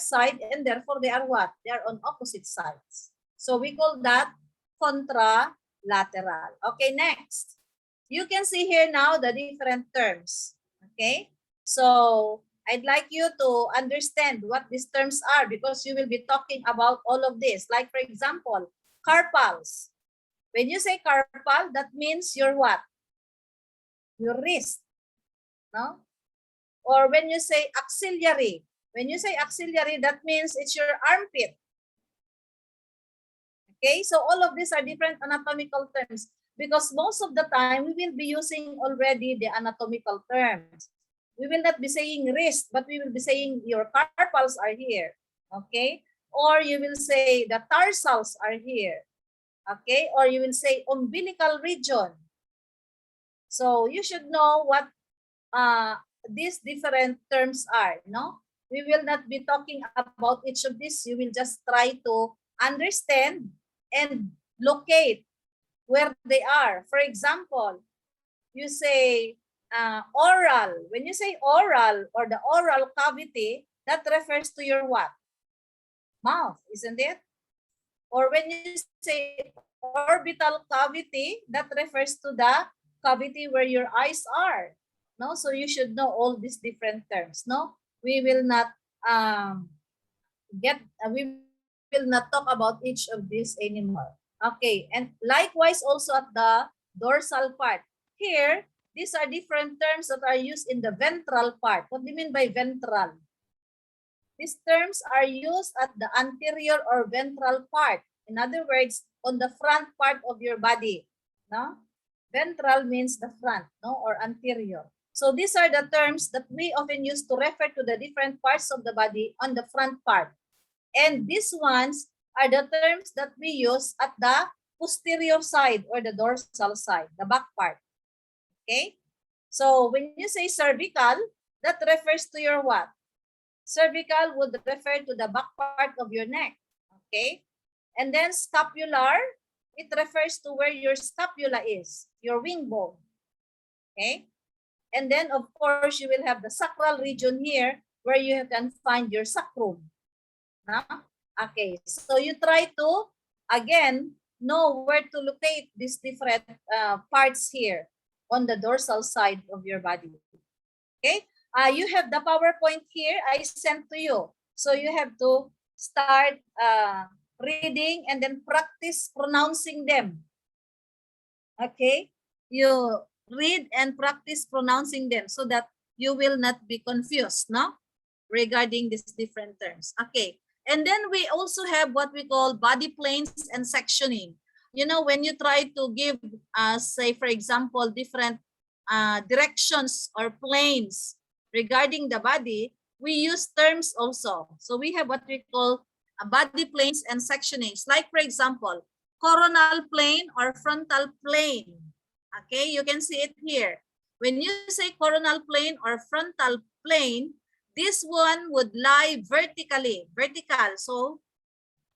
side, and therefore they are what? They are on opposite sides. So we call that contralateral. Okay, next. You can see here now the different terms. Okay, so I'd like you to understand what these terms are because you will be talking about all of this. Like for example, carpals. When you say carpal, that means your what? Your wrist, no? Or when you say axillary, that means it's your armpit. Okay, so all of these are different anatomical terms because most of the time we will be using already the anatomical terms. We will not be saying wrist, but we will be saying your carpals are here. Okay, or you will say the tarsals are here. Okay, or you will say umbilical region. So you should know what these different terms are, no? We will not be talking about each of these. You will just try to understand and locate where they are. For example, you say oral. When you say oral or the oral cavity, that refers to your what? Mouth, isn't it? Or when you say orbital cavity, that refers to the cavity where your eyes are. No, so you should know all these different terms. No, we will not we will not talk about each of these anymore. Okay, and likewise also at the dorsal part. Here, these are different terms that are used in the ventral part. What do you mean by ventral? These terms are used at the anterior or ventral part. In other words, on the front part of your body. No? Ventral means the front, no, or anterior. So these are the terms that we often use to refer to the different parts of the body on the front part. And these ones are the terms that we use at the posterior side or the dorsal side, the back part. Okay? So when you say cervical, That refers to your what? Cervical would refer to the back part of your neck. Okay? And then scapular, it refers to where your scapula is, your wing bone. Okay? And then, of course, you will have the sacral region here where you can find your sacrum. No? Okay, so you try to, again, know where to locate these different parts here on the dorsal side of your body. Okay, you have the PowerPoint here I sent to you. So you have to start reading and then practice pronouncing them. Okay, you read and practice pronouncing them so that you will not be confused, no? Regarding these different terms. Okay, and then we also have what we call body planes and sectioning. You know, when you try to give, say, for example, different directions or planes regarding the body, we use terms also. So we have what we call body planes and sectionings. Like, for example, coronal plane or frontal plane. Okay, you can see it here. When you say coronal plane or frontal plane, this one would lie vertically, vertical. So,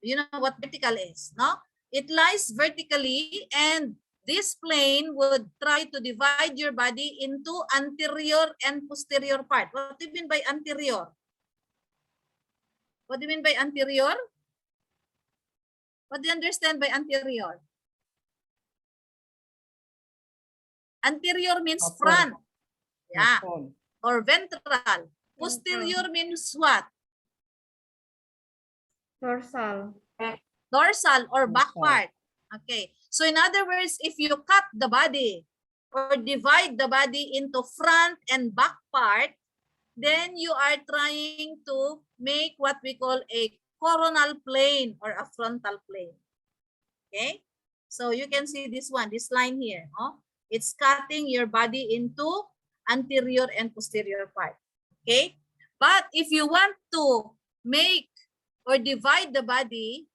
you know what vertical is, no? It lies vertically, and this plane would try to divide your body into anterior and posterior part. What do you mean by anterior? What do you mean by anterior? What do you understand by anterior? Anterior means front. Yeah. Or ventral. Posterior means what? Dorsal. Dorsal or back part. Okay. So in other words, if you cut the body or divide the body into front and back part, then you are trying to make what we call a coronal plane or a frontal plane. Okay. So you can see this one, this line here. Oh, it's cutting your body into anterior and posterior part. Okay. But if you want to make or divide the body,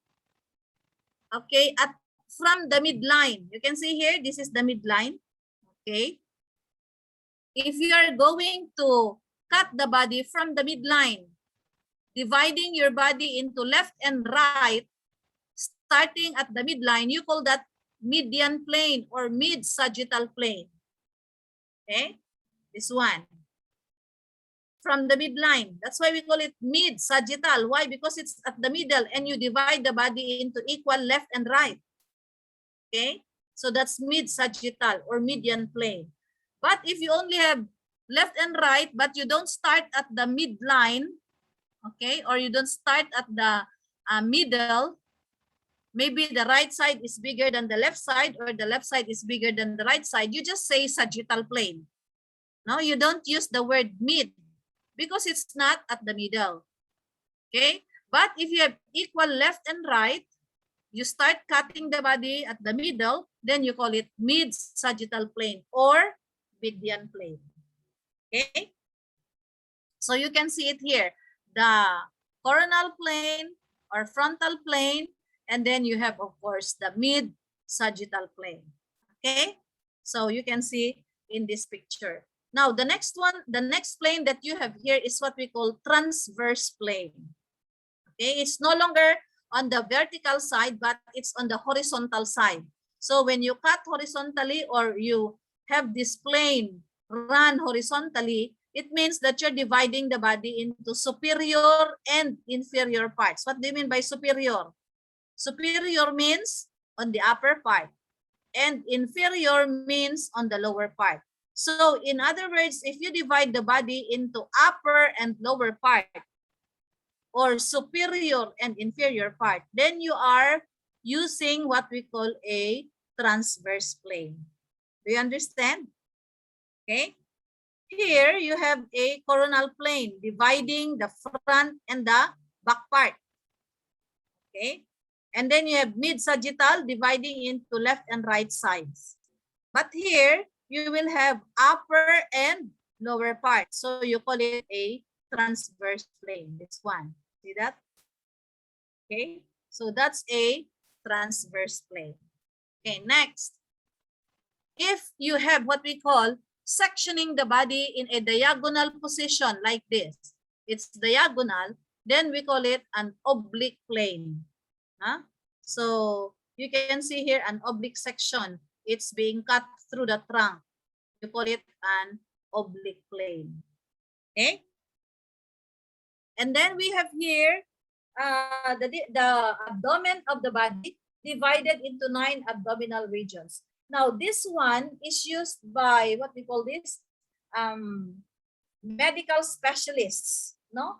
okay, from the midline, you can see here, this is the midline. Okay. If you are going to cut the body from the midline, dividing your body into left and right, starting at the midline, you call that median plane or mid-sagittal plane. Okay, this one. From the midline. That's why we call it mid-sagittal. Why? Because it's at the middle and you divide the body into equal left and right. Okay, so that's mid-sagittal or median plane. But if you only have left and right, but you don't start at the midline, okay, or you don't start at the middle, maybe the right side is bigger than the left side or the left side is bigger than the right side, you just say sagittal plane. No, you don't use the word mid because it's not at the middle. Okay, but if you have equal left and right, you start cutting the body at the middle, then you call it mid-sagittal plane or median plane. Okay, so you can see it here, the coronal plane or frontal plane, and then you have, of course, the mid-sagittal plane. Okay, so you can see in this picture. Now, the next one, the next plane that you have here is what we call transverse plane. Okay, it's no longer on the vertical side, but it's on the horizontal side. So when you cut horizontally or you have this plane run horizontally, it means that you're dividing the body into superior and inferior parts. What do you mean by superior? Superior means on the upper part, and inferior means on the lower part. So in other words, if you divide the body into upper and lower part, or superior and inferior part, then you are using what we call a transverse plane. Do you understand? Okay. Here you have a coronal plane dividing the front and the back part. Okay. And then you have mid-sagittal dividing into left and right sides. But here you will have upper and lower part. So you call it a transverse plane, this one. See that? Okay, so that's a transverse plane. Okay, next. If you have what we call sectioning the body in a diagonal position like this. It's diagonal, then we call it an oblique plane. Huh? So you can see here an oblique section. It's being cut through the trunk. You call it an oblique plane. Okay? And then we have here the abdomen of the body divided into 9 abdominal regions. Now, this one is used by what we call this medical specialists. No,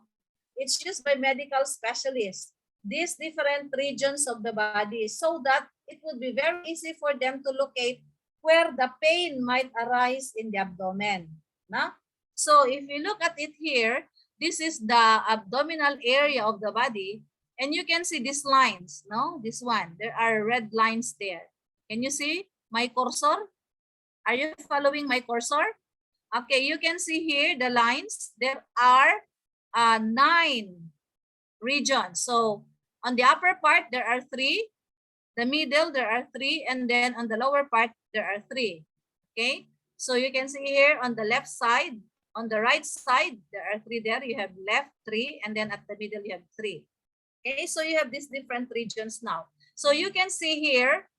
it's used by medical specialists. These different regions of the body, so that it would be very easy for them to locate where the pain might arise in the abdomen. No? So if you look at it here, this is the abdominal area of the body, and you can see these lines, no? This one, there are red lines there. Can you see my cursor? Are you following my cursor? Okay, you can see here the lines. There are 9 regions. So on the upper part, there are 3. The middle, there are 3. And then on the lower part, there are 3. Okay, so you can see here on the left side, on the right side, there are 3 there. You have left 3, and then at the middle, you have 3. Okay, so you have these different regions now. So you can see here,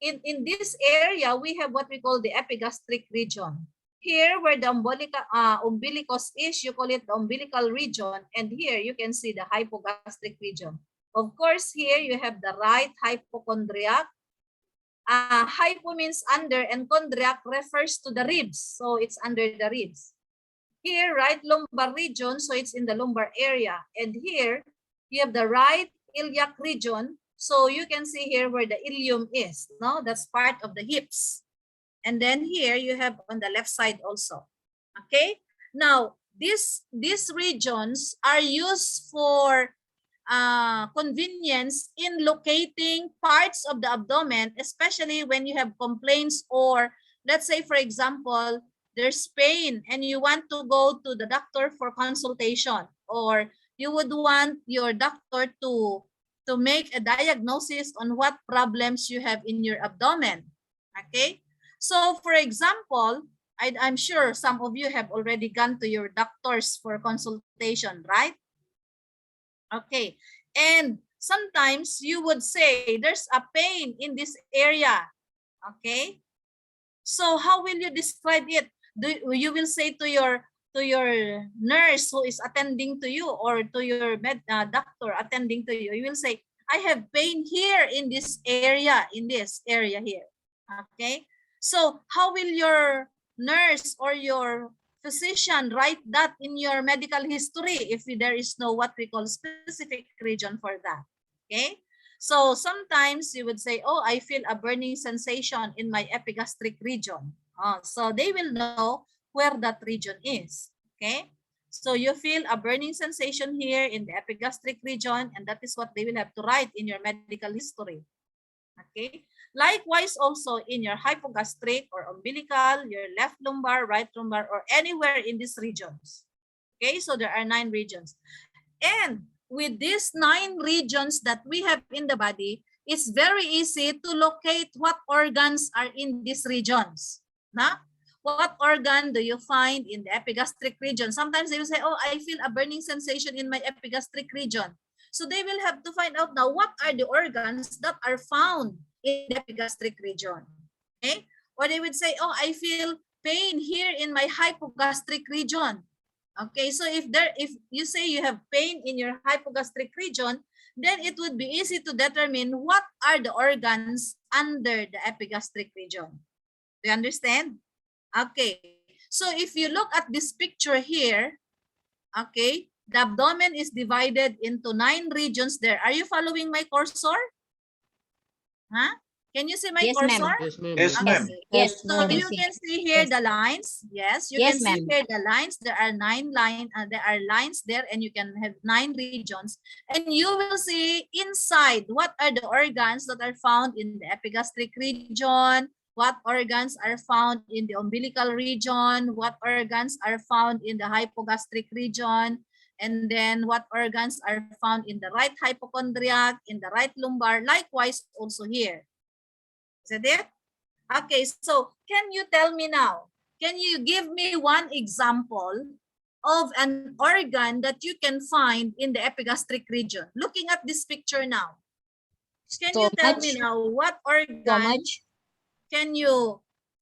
in this area, we have what we call the epigastric region. Here, where the umbilicus is, you call it the umbilical region. And here, you can see the hypogastric region. Of course, here, you have the right hypochondriac. Hypo means under, and chondriac refers to the ribs. So it's under the ribs. Here, right lumbar region, so it's in the lumbar area. And here, you have the right iliac region. So you can see here where the ilium is. No, that's part of the hips. And then here you have on the left side also. Okay. Now, these regions are used for convenience in locating parts of the abdomen, especially when you have complaints, or let's say, for example, there's pain and you want to go to the doctor for consultation, or you would want your doctor to make a diagnosis on what problems you have in your abdomen. Okay, so for example, I'm sure some of you have already gone to your doctors for consultation, right? Okay, and sometimes you would say there's a pain in this area. Okay, so how will you describe it? You will say to your nurse who is attending to you, or to your doctor attending to you, you will say, I have pain here in this area here. Okay, so how will your nurse or your physician write that in your medical history if there is no what we call specific region for that? Okay, so sometimes you would say, oh, I feel a burning sensation in my epigastric region. So they will know where that region is. Okay, so you feel a burning sensation here in the epigastric region, and that is what they will have to write in your medical history. Okay, likewise also in your hypogastric or umbilical, your left lumbar, right lumbar, or anywhere in these regions. Okay, so there are 9 regions. And with these 9 regions that we have in the body, it's very easy to locate what organs are in these regions. Nah? What organ do you find in the epigastric region? Sometimes they will say, oh, I feel a burning sensation in my epigastric region. So they will have to find out now what are the organs that are found in the epigastric region. Okay? Or they would say, oh, I feel pain here in my hypogastric region. Okay, so if you say you have pain in your hypogastric region, then it would be easy to determine what are the organs under the epigastric region. Do you understand? Okay, so if you look at this picture here, okay, the abdomen is divided into 9 regions there. Are you following my cursor? Huh? Can you see my cursor? Yes, ma'am. Yes, ma'am. Yes, So we you can see here the lines. Yes, you Yes, can see ma'am. here the lines. There are 9 lines there, and you can have 9 regions. And you will see inside what are the organs that are found in the epigastric region, what organs are found in the umbilical region, what organs are found in the hypogastric region, and then what organs are found in the right hypochondriac, in the right lumbar, likewise also here. Is that it? Okay, so can you tell me now, Can you give me one example of an organ that you can find in the epigastric region? Looking at this picture now, can you tell me now what organ can you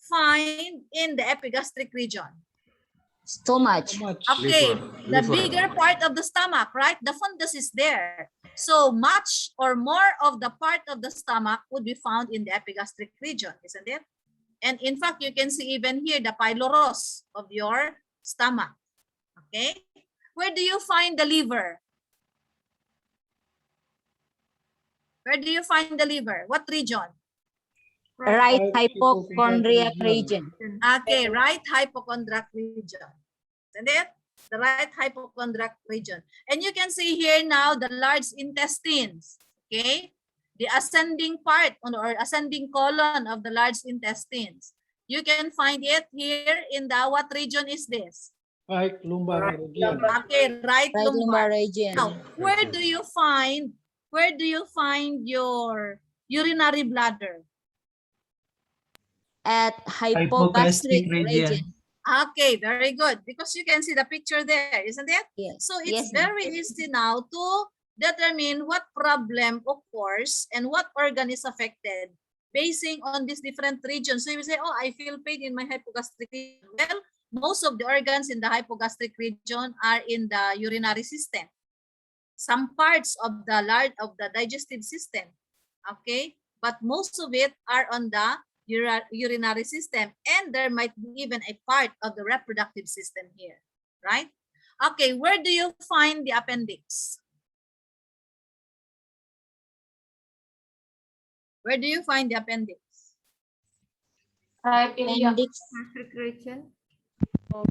find in the epigastric region? Stomach. Okay, the Liver. bigger part of the stomach, right? The fundus is there. So much or more of the part of the stomach would be found in the epigastric region, isn't it? And in fact, you can see even here the pylorus of your stomach. Okay, where do you find the liver? Where do you find the liver? What region? Right hypochondriac region. Okay, right hypochondriac region. Isn't it? The right hypochondriac region. And you can see here now the large intestines. Okay, the ascending part or ascending colon of the large intestines. You can find it here in the, what region is this? Right lumbar region. Okay, right lumbar region. Now, where do you find your urinary bladder? At Hypogastric hypogastric region. region. Okay, very good. Because you can see the picture there, isn't it? Yes. So it's Yes, ma'am. very easy now to determine what problem occurs and what organ is affected basing on these different regions. So you say, oh, I feel pain in my hypogastric region. Well, most of the organs in the hypogastric region are in the urinary system. Some parts of the digestive system, okay? But most of it are on the urinary system, and there might be even a part of the reproductive system here, right? Okay, where do you find the appendix? Where do you find the appendix? Right iliac. Gastric region.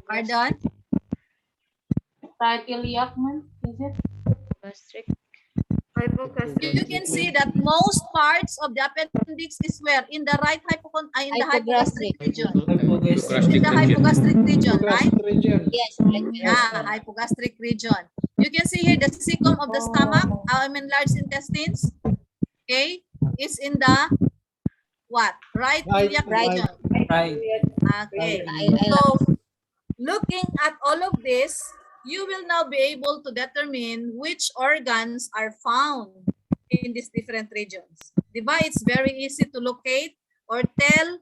Pardon? Right iliac, ma'am. Is it? Gastric. Hypogastric. You can see that most parts of the appendix is where? In the right hypogastric region. In the hypogastric region, right? Yes. Hypogastric region. You can see here the cecum of the stomach, large intestines, okay, is in the what? Right iliac region. Right. Okay. So looking at all of this, you will now be able to determine which organs are found in these different regions. Diba? It's very easy to locate or tell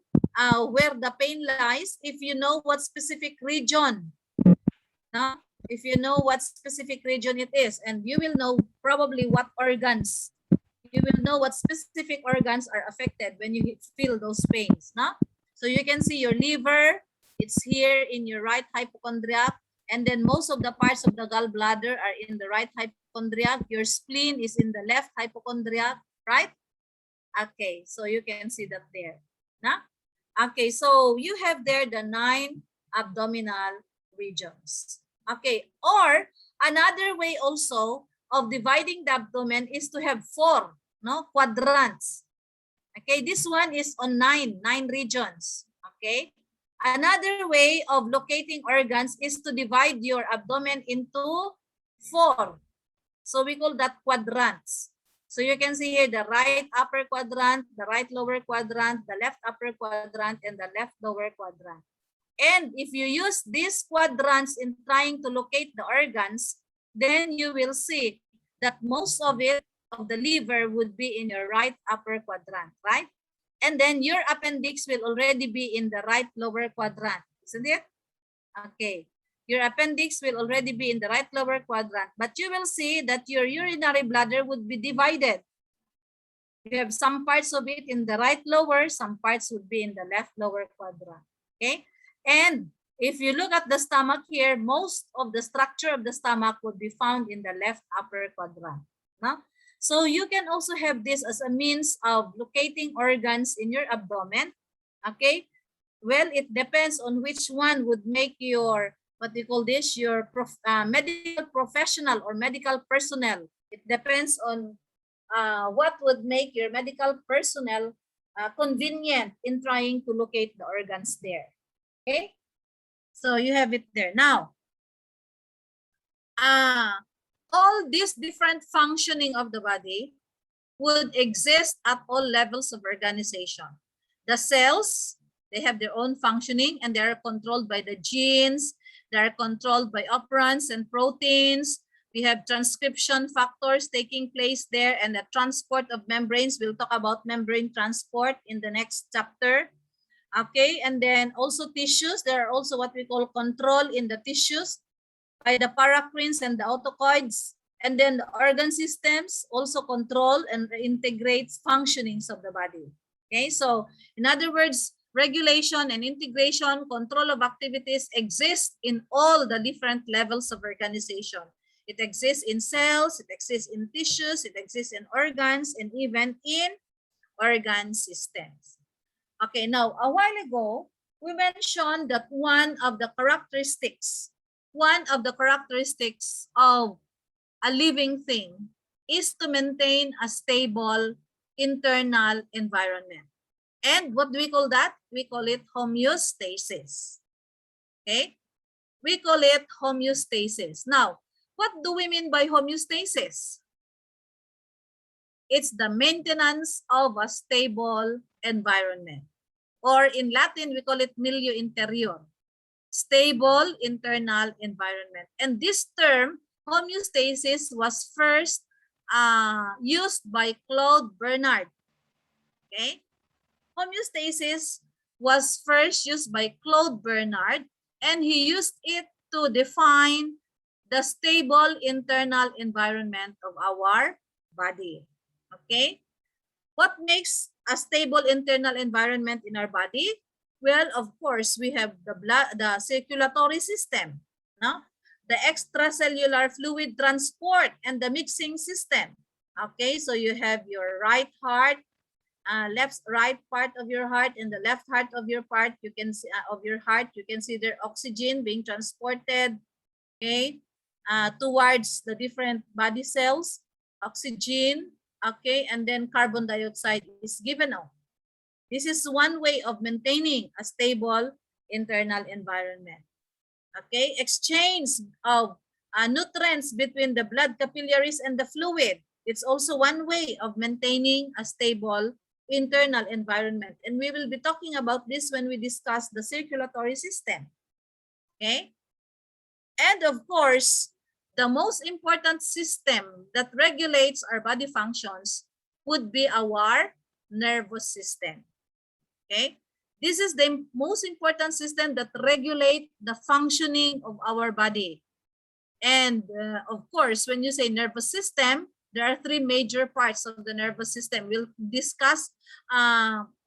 where the pain lies if you know what specific region. No? If you know what specific region it is, and you will know probably what organs. You will know what specific organs are affected when you feel those pains. No? So you can see your liver, it's here in your right hypochondriac, and then most of the parts of the gallbladder are in the right hypochondriac. Your spleen is in the left hypochondriac, right? Okay, so you can see that there. No? Okay, so you have there the 9 abdominal regions. Okay, or another way also of dividing the abdomen is to have 4 quadrants. Okay, this one is on 9 regions. Okay, another way of locating organs is to divide your abdomen into 4. So we call that quadrants. So you can see here the right upper quadrant, the right lower quadrant, the left upper quadrant, and the left lower quadrant. And if you use these quadrants in trying to locate the organs, then you will see that most of it, of the liver, would be in your right upper quadrant, right? And then your appendix will already be in the right lower quadrant, isn't it? Okay. Your appendix will already be in the right lower quadrant, but you will see that your urinary bladder would be divided. You have some parts of it in the right lower, some parts would be in the left lower quadrant. Okay. And if you look at the stomach here, most of the structure of the stomach would be found in the left upper quadrant. No? So you can also have this as a means of locating organs in your abdomen. Okay. Well, it depends on which one would make your, what you call this, your medical professional or medical personnel. It depends on what would make your medical personnel convenient in trying to locate the organs there. Okay, so you have it there. Now, all these different functioning of the body would exist at all levels of organization. The cells, They have their own functioning and they are controlled by the genes. They are controlled by operants and proteins. We have transcription factors taking place there and the transport of membranes. We'll talk about membrane transport in the next chapter. Okay, and then also tissues. There are also what we call control in the tissues by the paracrines and the autocoids. And then the organ systems also control and integrates functionings of the body. Okay, so in other words, regulation and integration, control of activities exist in all the different levels of organization. It exists in cells, it exists in tissues, it exists in organs, and even in organ systems. Okay, now a while ago, we mentioned that one of the characteristics of a living thing is to maintain a stable internal environment. And what do we call that? We call it homeostasis. Okay? We call it homeostasis. Now, what do we mean by homeostasis? It's the maintenance of a stable environment. Or in Latin, we call it milieu interior. Stable internal environment. And this term, homeostasis, was first used by Claude Bernard. Okay? Homeostasis was first used by Claude Bernard, and he used it to define the stable internal environment of our body. Okay? What makes a stable internal environment in our body? Well, of course, we have the circulatory system, no? The extracellular fluid transport and the mixing system. Okay, so you have your right heart, right part of your heart, and the left heart of your part. You can see you can see the oxygen being transported, okay, towards the different body cells. Oxygen, okay, and then carbon dioxide is given out. This is one way of maintaining a stable internal environment. Okay, exchange of nutrients between the blood capillaries and the fluid. It's also one way of maintaining a stable internal environment. And we will be talking about this when we discuss the circulatory system. Okay, and of course, the most important system that regulates our body functions would be our nervous system. Okay, this is the most important system that regulates the functioning of our body. And of course, when you say nervous system, there are three major parts of the nervous system. We'll discuss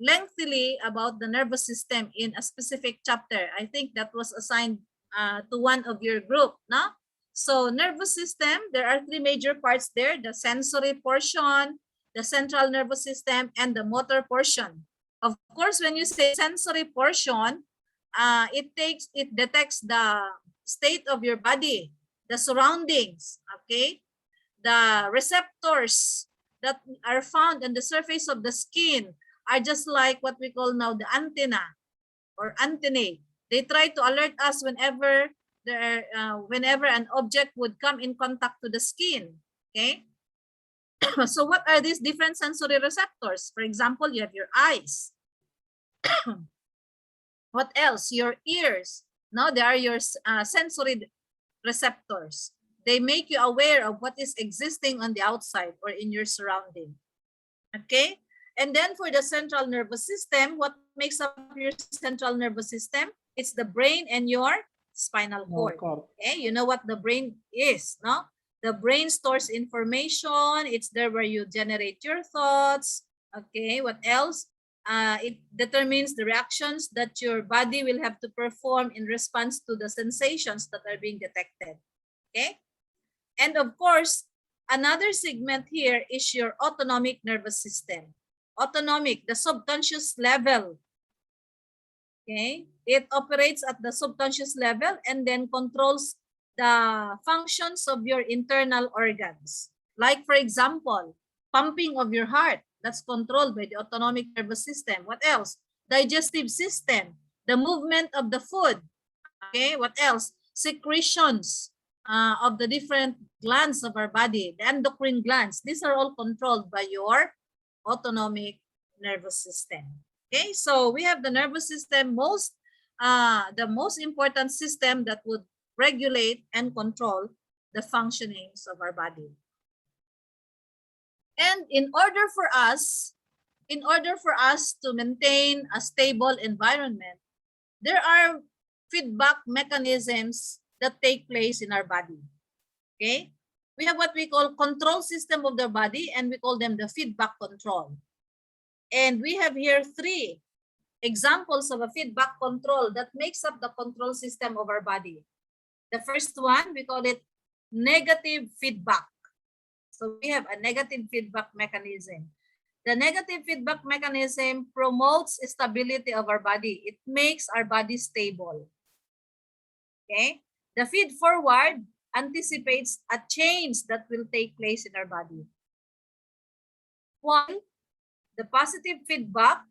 lengthily about the nervous system in a specific chapter. I think that was assigned to one of your group, no? So nervous system, there are three major parts there: the sensory portion, the central nervous system, and the motor portion. Of course, when you say sensory portion, it detects the state of your body, the surroundings, okay? The receptors that are found on the surface of the skin are just like what we call now the antenna or antennae. They try to alert us whenever whenever an object would come in contact to the skin, okay? So what are these different sensory receptors? For example, you have your eyes. What else? Your ears. Now they are your sensory receptors. They make you aware of what is existing on the outside or in your surrounding. Okay? And then for the central nervous system, what makes up your central nervous system? It's the brain and your spinal cord. Okay? You know what the brain is, no? The brain stores information. It's there where you generate your thoughts. Okay, what else? It determines the reactions that your body will have to perform in response to the sensations that are being detected. Okay? And of course, another segment here is your autonomic nervous system. Autonomic, the subconscious level. Okay? It operates at the subconscious level and then controls the functions of your internal organs. Like, for example, pumping of your heart, that's controlled by the autonomic nervous system. What else? Digestive system, the movement of the food. Okay, what else? Secretions of the different glands of our body, the endocrine glands. These are all controlled by your autonomic nervous system. Okay, so we have the nervous system, the most important system that would regulate and control the functionings of our body. And in order for us to maintain a stable environment, there are feedback mechanisms that take place in our body. Okay, we have what we call control system of the body, and we call them the feedback control. And we have here 3 examples of a feedback control that makes up the control system of our body. The first one, we call it negative feedback. So we have a negative feedback mechanism. The negative feedback mechanism promotes stability of our body. It makes our body stable. Okay? The feed forward anticipates a change that will take place in our body. While the positive feedback,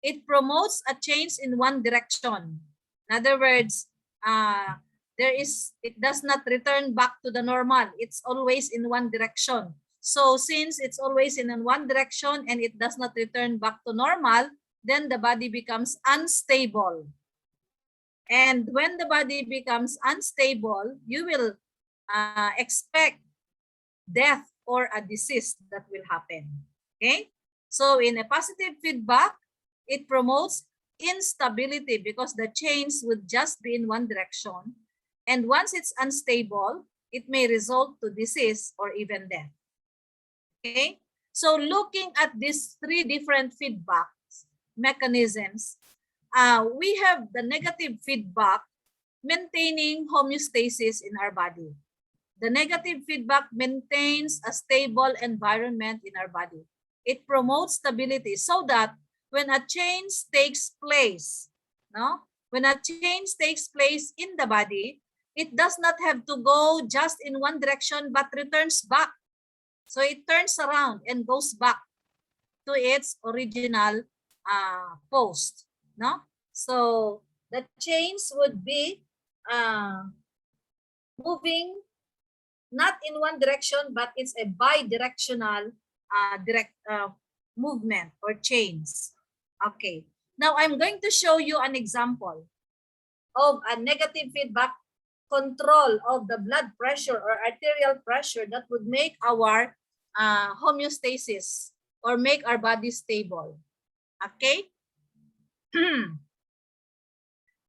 it promotes a change in one direction. In other words, it does not return back to the normal. It's always in one direction. So since it's always in one direction and it does not return back to normal, then the body becomes unstable. And when the body becomes unstable, you will expect death or a disease that will happen. Okay? So in a positive feedback, it promotes instability because the change would just be in one direction. And once it's unstable, it may result to disease or even death. Okay? So looking at these 3 different feedback mechanisms, we have the negative feedback maintaining homeostasis in our body. The negative feedback maintains a stable environment in our body. It promotes stability so that when a change takes place, when a change takes place in the body, it does not have to go just in one direction but returns back. So it turns around and goes back to its original post. So the change would be moving not in one direction, but it's a bi-directional movement or change. Okay. Now I'm going to show you an example of a negative feedback control of the blood pressure or arterial pressure that would make our homeostasis or make our body stable. Okay.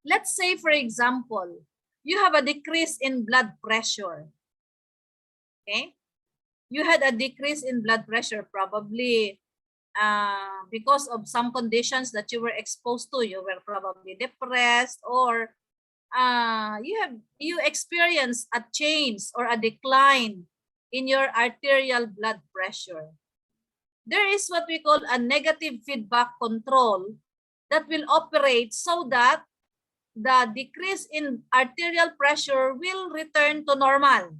Let's say, for example, you have a decrease in blood pressure. Okay. You had a decrease in blood pressure, probably because of some conditions that you were exposed to. You were probably depressed, or you experienced a change or a decline in your arterial blood pressure. There is what we call a negative feedback control that will operate so that the decrease in arterial pressure will return to normal.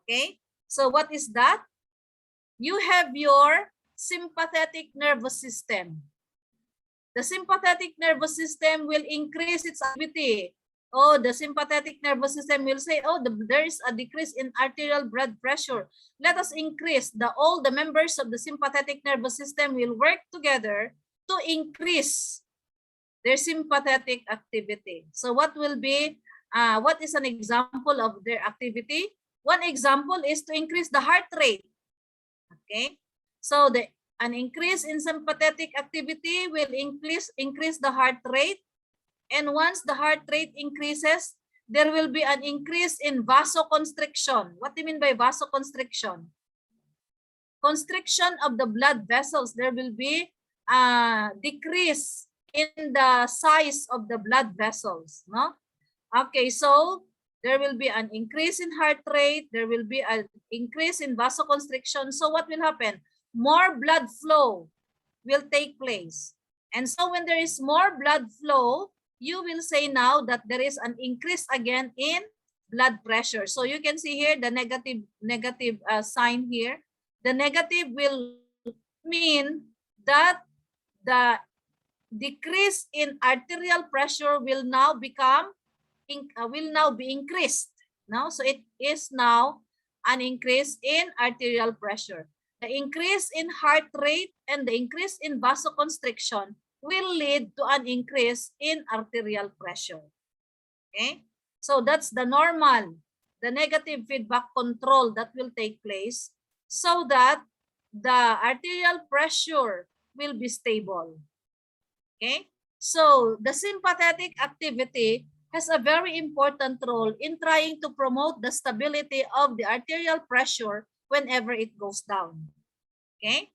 Okay, so what is that? You have your sympathetic nervous system. The sympathetic nervous system will increase its activity. Oh, the sympathetic nervous system will say, oh, there is a decrease in arterial blood pressure. Let us increase. All the members of the sympathetic nervous system will work together to increase their sympathetic activity. So what will be, what is an example of their activity? One example is to increase the heart rate. Okay, so an increase in sympathetic activity will increase the heart rate. And once the heart rate increases, there will be an increase in vasoconstriction. What do you mean by vasoconstriction? Constriction of the blood vessels. There will be a decrease in the size of the blood vessels. No? Okay, so there will be an increase in heart rate. There will be an increase in vasoconstriction. So what will happen? More blood flow will take place. And so when there is more blood flow, you will say now that there is an increase again in blood pressure. So you can see here the negative sign here. The negative will mean that the decrease in arterial pressure will now be increased. No? So it is now an increase in arterial pressure. The increase in heart rate and the increase in vasoconstriction will lead to an increase in arterial pressure. Okay, so that's the normal, the negative feedback control that will take place so that the arterial pressure will be stable. Okay, so the sympathetic activity has a very important role in trying to promote the stability of the arterial pressure whenever it goes down. Okay,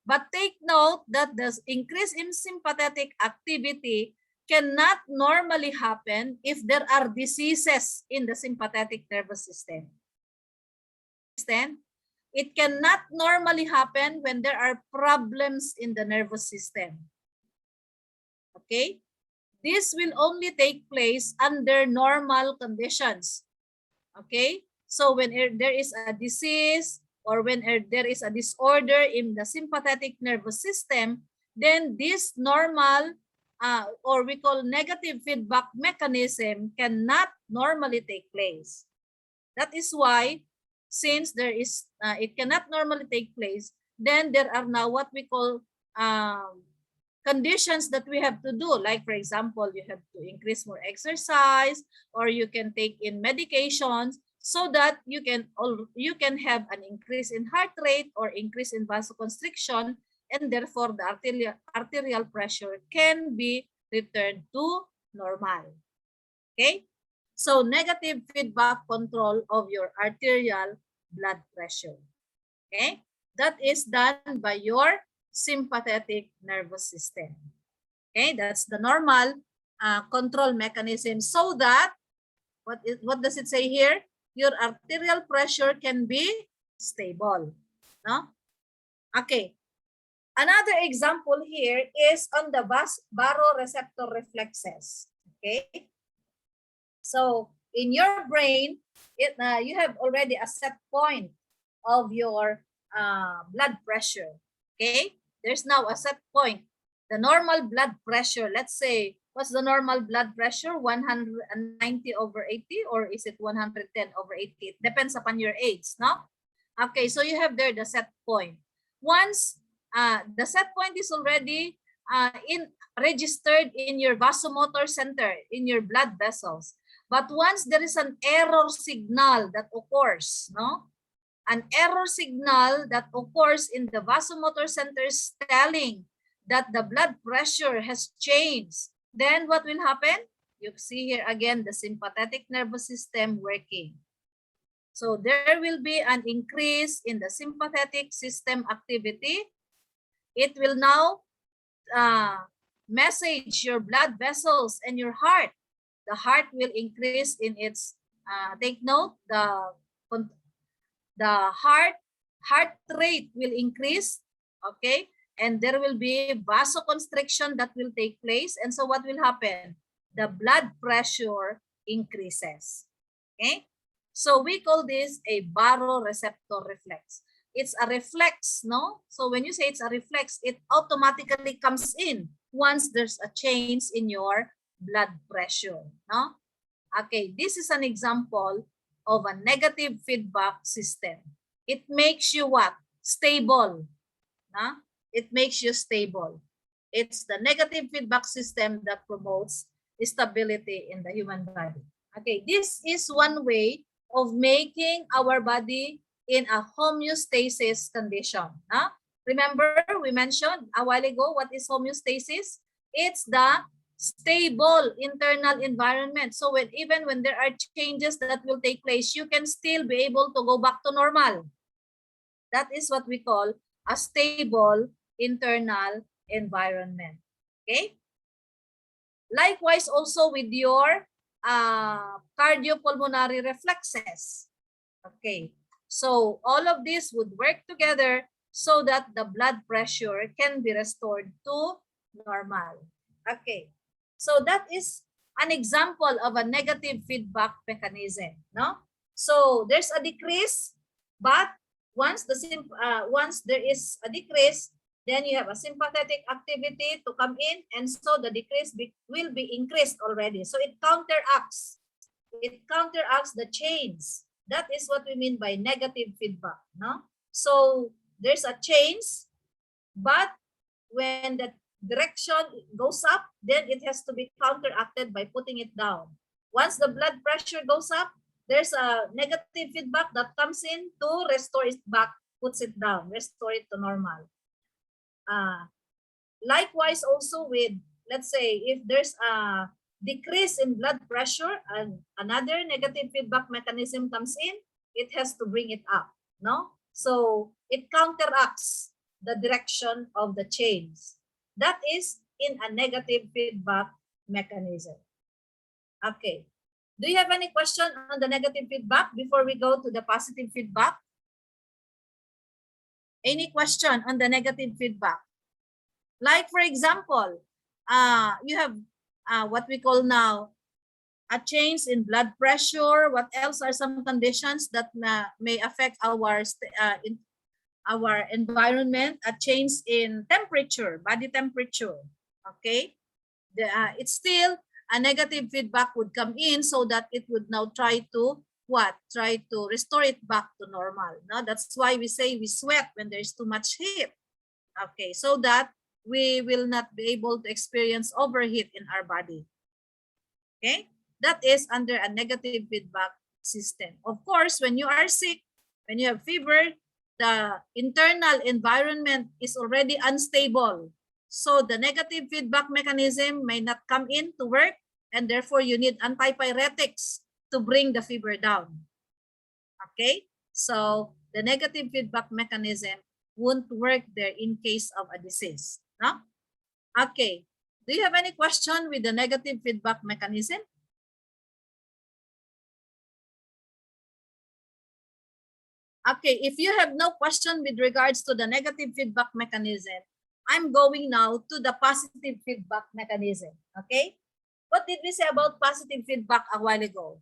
but take note that the increase in sympathetic activity cannot normally happen if there are diseases in the sympathetic nervous system. Understand? It cannot normally happen when there are problems in the nervous system. Okay? This will only take place under normal conditions. Okay? So when there is a disease or when there is a disorder in the sympathetic nervous system, then this normal or we call negative feedback mechanism cannot normally take place. That is why, since there is it cannot normally take place, then there are now what we call conditions that we have to do. Like, for example, you have to increase more exercise, or you can take in medications so that you can have an increase in heart rate or increase in vasoconstriction, and therefore the arterial pressure can be returned to normal. Okay? So negative feedback control of your arterial blood pressure. Okay? That is done by your sympathetic nervous system. Okay, that's the normal control mechanism, so that what does it say here? Your arterial pressure can be stable. No? Okay. Another example here is on the baroreceptor reflexes. Okay. So in your brain, you have already a set point of your blood pressure. Okay, there's now a set point. The normal blood pressure, let's say, what's the normal blood pressure? 190 over 80, or is it 110 over 80? It depends upon your age, no? Okay, so you have there the set point. Once the set point is already registered in your vasomotor center, in your blood vessels. But once there is an error signal that occurs, no? An error signal that occurs in the vasomotor centers telling that the blood pressure has changed, then what will happen? You see here again the sympathetic nervous system working. So there will be an increase in the sympathetic system activity. It will now message your blood vessels and your heart. The heart will increase in its, take note, the heart rate will increase, okay? And there will be vasoconstriction that will take place. And so what will happen? The blood pressure increases, okay? So we call this a baroreceptor reflex. It's a reflex, no? So when you say it's a reflex, it automatically comes in once there's a change in your blood pressure, no? Okay, this is an example of a negative feedback system. It makes you what? Stable. Huh? It makes you stable. It's the negative feedback system that promotes stability in the human body. Okay, this is one way of making our body in a homeostasis condition. Huh? Remember, we mentioned a while ago, what is homeostasis? It's the stable internal environment. So even when there are changes that will take place, you can still be able to go back to normal. That is what we call a stable internal environment. Okay? Likewise also with your cardiopulmonary reflexes. Okay. So all of this would work together so that the blood pressure can be restored to normal. Okay. So that is an example of a negative feedback mechanism, no? So there's a decrease, but once there is a decrease, then you have a sympathetic activity to come in, and so the decrease will be increased already. So it counteracts the change. That is what we mean by negative feedback, no? So there's a change, but when direction goes up, then it has to be counteracted by putting it down. Once the blood pressure goes up, there's a negative feedback that comes in to restore it back, puts it down, restore it to normal. Likewise also with, let's say, if there's a decrease in blood pressure and another negative feedback mechanism comes in, it has to bring it up, no? So it counteracts the direction of the change. That is in a negative feedback mechanism. Okay. Do you have any question on the negative feedback before we go to the positive feedback? Any question on the negative feedback? Like, for example, you have what we call now a change in blood pressure. What else are some conditions that may affect our environment? A change in temperature, body temperature. Okay, it's still a negative feedback would come in, so that it would now try to what? Try to restore it back to normal. No, that's why we say we sweat when there's too much heat. Okay, so that we will not be able to experience overheat in our body. Okay, that is under a negative feedback system. Of course, when you are sick, when you have fever, the internal environment is already unstable. So the negative feedback mechanism may not come in to work, and therefore you need antipyretics to bring the fever down. Okay, so the negative feedback mechanism won't work there in case of a disease. No? Okay. Do you have any question with the negative feedback mechanism? Okay, if you have no question with regards to the negative feedback mechanism, I'm going now to the positive feedback mechanism. Okay? What did we say about positive feedback a while ago?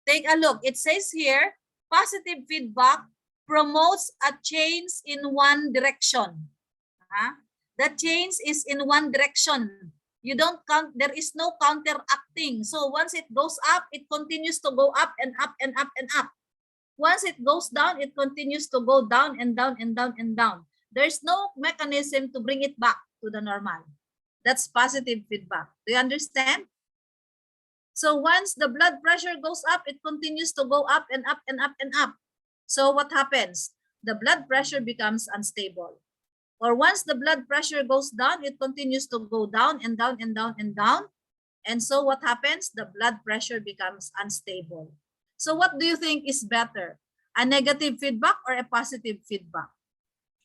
Take a look. It says here, positive feedback promotes a change in one direction. The change is in one direction. You don't count, there is no counteracting. So once it goes up, it continues to go up and up and up and up. Once it goes down, it continues to go down and down and down and down. There's no mechanism to bring it back to the normal. That's positive feedback. Do you understand? So once the blood pressure goes up, it continues to go up and up and up and up. So what happens? The blood pressure becomes unstable. Or once the blood pressure goes down, it continues to go down and down and down and down. And so what happens? The blood pressure becomes unstable. So what do you think is better? A negative feedback or a positive feedback?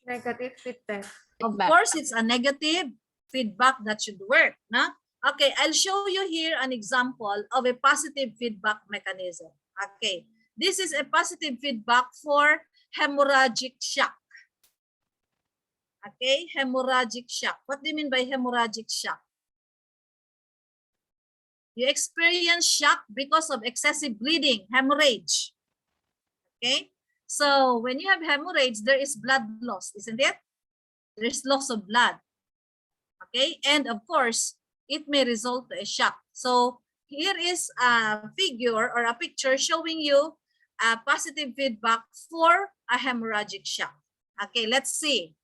Negative feedback. Of course, it's a negative feedback that should work. No? Okay, I'll show you here an example of a positive feedback mechanism. Okay, this is a positive feedback for hemorrhagic shock. Okay, hemorrhagic shock. What do you mean by hemorrhagic shock? You experience shock because of excessive bleeding, hemorrhage. Okay, so when you have hemorrhage, there is blood loss, isn't it? There's loss of blood. Okay, and of course, it may result to a shock. So here is a figure or a picture showing you a positive feedback for a hemorrhagic shock. Okay, let's see.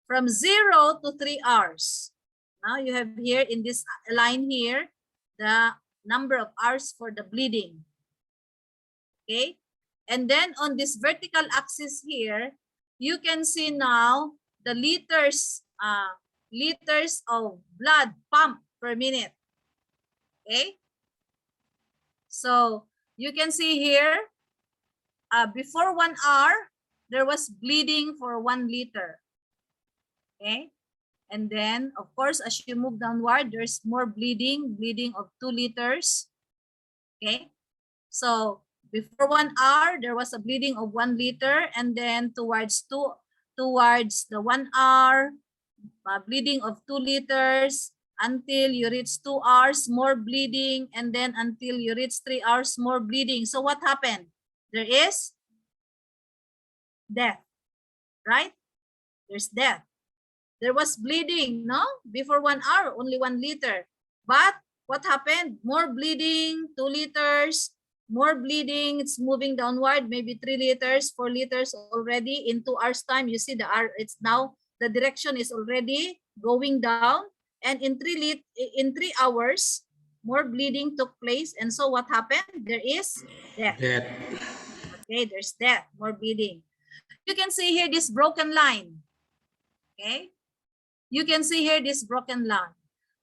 From 0 to 3 hours. Now you have here in this line here, the number of hours for the bleeding. Okay. And then on this vertical axis here, you can see now the liters of blood pumped per minute. Okay. So you can see here, before 1 hour, there was bleeding for 1 liter. Okay. And then, of course, as you move downward, there's more bleeding of 2 liters. Okay. So before 1 hour, there was a bleeding of 1 liter. And then towards the 1 hour, bleeding of 2 liters. Until you reach 2 hours, more bleeding. And then until you reach 3 hours, more bleeding. So what happened? There is death, right? There's death. There was bleeding, no? Before 1 hour, only 1 liter. But what happened? More bleeding, 2 liters. more bleeding, it's moving downward, maybe 3 liters, 4 liters already. In 2 hours time, you see it's now, the direction is already going down. And in 3 hours, more bleeding took place. And so what happened? There is death. Okay, there's death, more bleeding. You can see here this broken line. Okay, you can see here this broken line.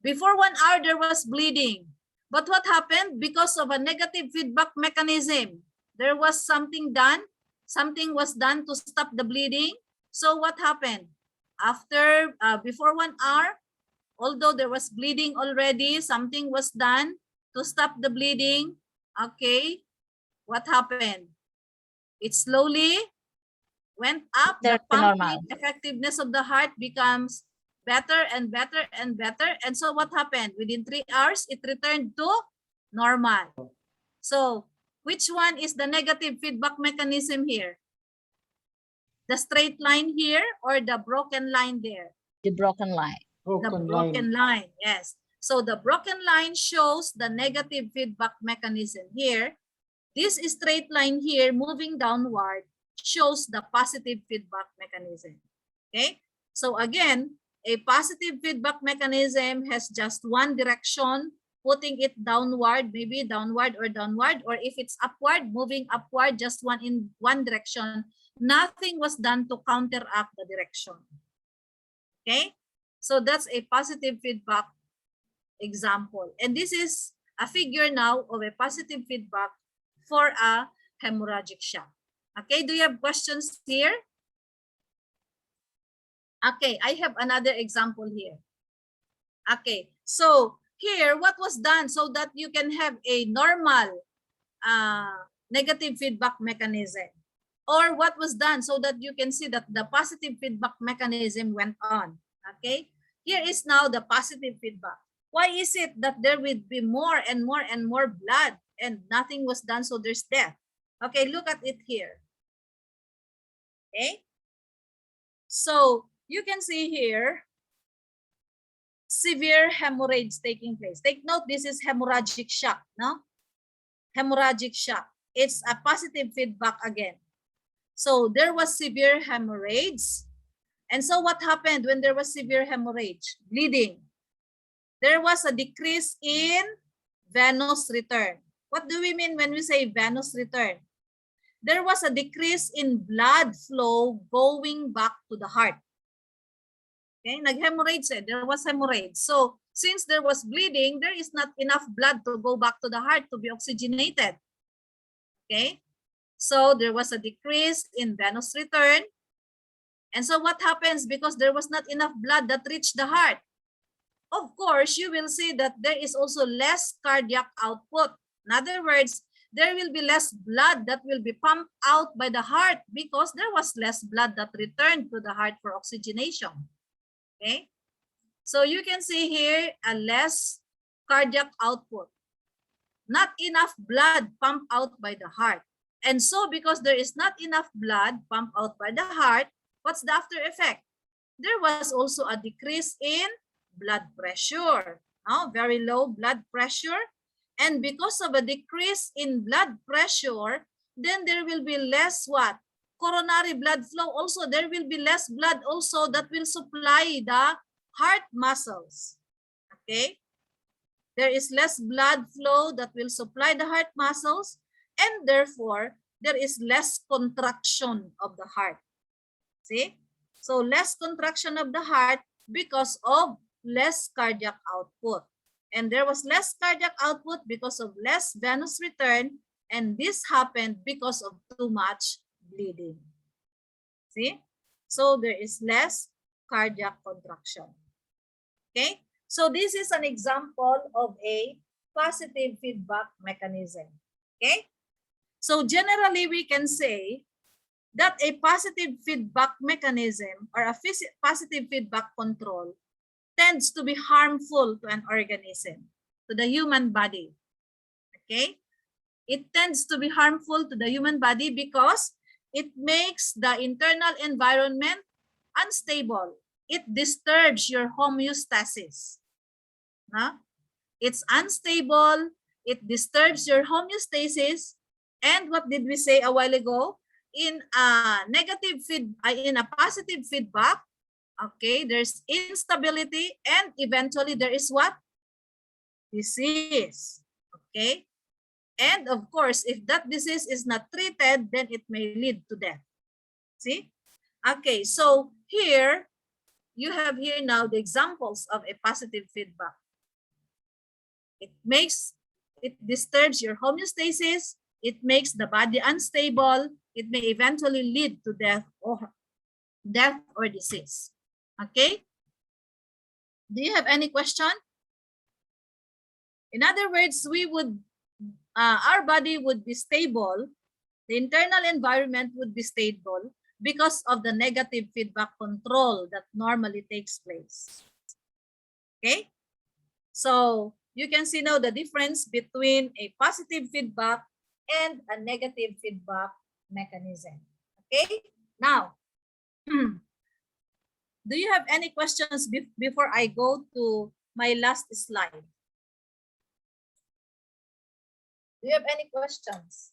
Before 1 hour, there was bleeding. But what happened? Because of a negative feedback mechanism, there was something done. Something was done to stop the bleeding. So what happened? Before 1 hour, although there was bleeding already, something was done to stop the bleeding. Okay, what happened? It slowly went up. The pumping effectiveness of the heart becomes better and better and better. And so what happened? Within 3 hours, it returned to normal. So which one is the negative feedback mechanism here? The straight line here or the broken line there? The broken line. The broken line, yes. So the broken line shows the negative feedback mechanism here. This straight line here moving downward shows the positive feedback mechanism. Okay, so again, a positive feedback mechanism has just one direction, putting it downward, maybe downward, or if it's upward, moving upward, just in one direction. Nothing was done to counteract the direction. Okay, so that's a positive feedback example. And this is a figure now of a positive feedback for a hemorrhagic shock. Okay, do you have questions here? Okay, I have another example here. Okay, so here, what was done so that you can have a normal negative feedback mechanism? Or what was done so that you can see that the positive feedback mechanism went on? Okay, here is now the positive feedback. Why is it that there will be more and more and more blood and nothing was done, so there's death? Okay, look at it here. Okay, so you can see here severe hemorrhage taking place. Take note, this is hemorrhagic shock, no? Hemorrhagic shock. It's a positive feedback again. So there was severe hemorrhage. And so what happened when there was severe hemorrhage? Bleeding. There was a decrease in venous return. What do we mean when we say venous return? There was a decrease in blood flow going back to the heart. Okay, nag-hemorrhage, there was hemorrhage. So since there was bleeding, there is not enough blood to go back to the heart to be oxygenated. Okay, so there was a decrease in venous return. And so what happens because there was not enough blood that reached the heart? Of course, you will see that there is also less cardiac output. In other words, there will be less blood that will be pumped out by the heart because there was less blood that returned to the heart for oxygenation. Okay, so you can see here a less cardiac output. Not enough blood pumped out by the heart. And so because there is not enough blood pumped out by the heart, what's the after effect? There was also a decrease in blood pressure. Very low blood pressure. And because of a decrease in blood pressure, then there will be less what? Coronary blood flow also. There will be less blood also that will supply the heart muscles. Okay? There is less blood flow that will supply the heart muscles, and therefore, there is less contraction of the heart. See? So less contraction of the heart because of less cardiac output. And there was less cardiac output because of less venous return, and this happened because of too much bleeding. See? So there is less cardiac contraction. Okay? So this is an example of a positive feedback mechanism. Okay? So generally we can say that a positive feedback mechanism or a positive feedback control tends to be harmful to an organism, to the human body. Okay? It tends to be harmful to the human body because it makes the internal environment unstable. It disturbs your homeostasis. It's unstable it disturbs your homeostasis. And what did we say a while ago? In a in a positive feedback, okay, there's instability, and eventually there is what? Disease. Okay? And of course, if that disease is not treated, then it may lead to death. See? Okay, so here, you have here now the examples of a positive feedback. It disturbs your homeostasis, it makes the body unstable, it may eventually lead to death or disease. Okay? Do you have any question? In other words, our body would be stable, the internal environment would be stable because of the negative feedback control that normally takes place. Okay? So you can see now the difference between a positive feedback and a negative feedback mechanism. Okay? Now, do you have any questions before I go to my last slide? Do you have any questions?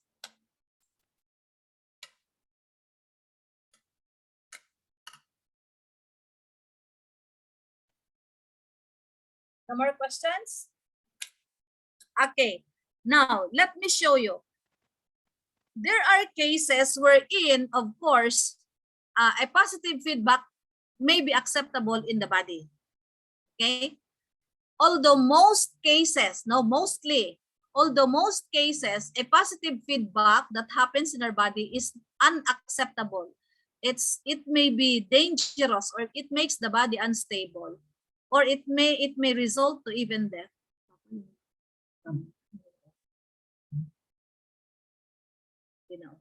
No more questions? Okay, now let me show you. There are cases wherein, of course, a positive feedback may be acceptable in the body. Okay? Although most cases, although most cases, a positive feedback that happens in our body is unacceptable. It may be dangerous, or it makes the body unstable, or it may result to even death. You know.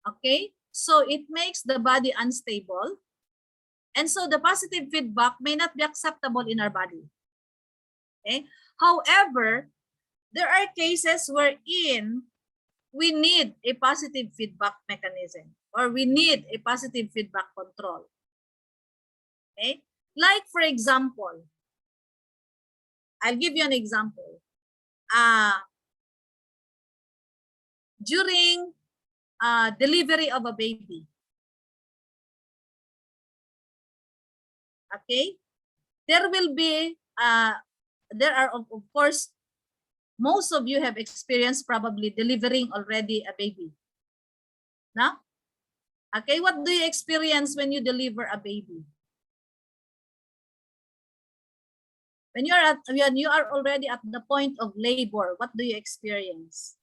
Okay? So it makes the body unstable. And so the positive feedback may not be acceptable in our body. Okay? However, there are cases wherein we need a positive feedback mechanism, or we need a positive feedback control. Okay? Like, for example, I'll give you an example. During delivery of a baby, okay, there will be, there are, of course, most of you have experienced probably delivering already a baby. No? Okay, what do you experience when you deliver a baby? When you are already at the point of labor, what do you experience?